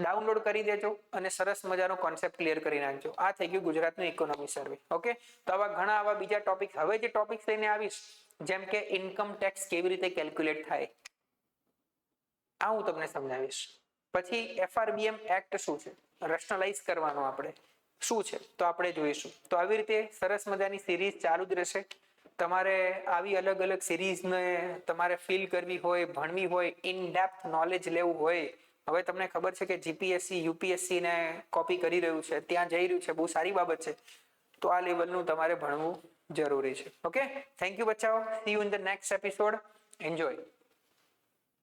ડાઉનલોડ કરી દેજો અને સરસ મજાનો કોન્સેપ્ટ ક્લિયર કરી નાખજો. આ થઈ ગયું ગુજરાતનું ઇકોનોમી સર્વે. ઓકે, તો આવા બીજા ટોપિક, હવે જે ટોપિક્સ લઈને આવીશ, જેમ કે ઇન્કમ ટેક્સ કેવી રીતે કેલ્ક્યુલેટ થાય, આ હું તમને સમજાવીશ. પછી FRBM એક્ટ શું છે, રેશનલાઇઝ કરવાનો આપણે શું છે, તો આપણે જોઈશું. તો આવી રીતે સરસ મજાની સિરીઝ ચાલુ જ રહેશે. તમારે આવી અલગ અલગ સિરીઝને તમારે ફીલ કરવી હોય, ભણવી હોય, ઇન ડેપ્થ નોલેજ લેવું હોય, હવે તમને ખબર છે કે જીપીએસસી યુપીએસસી ને કોપી કરી રહ્યું છે, ત્યાં જઈ રહ્યું છે, બહુ સારી બાબત છે. તો આ લેવલનું તમારે ભણવું જરૂરી છે. ઓકે, થેન્ક યુ બચ્ચાઓ. See you in the next episode. Enjoy.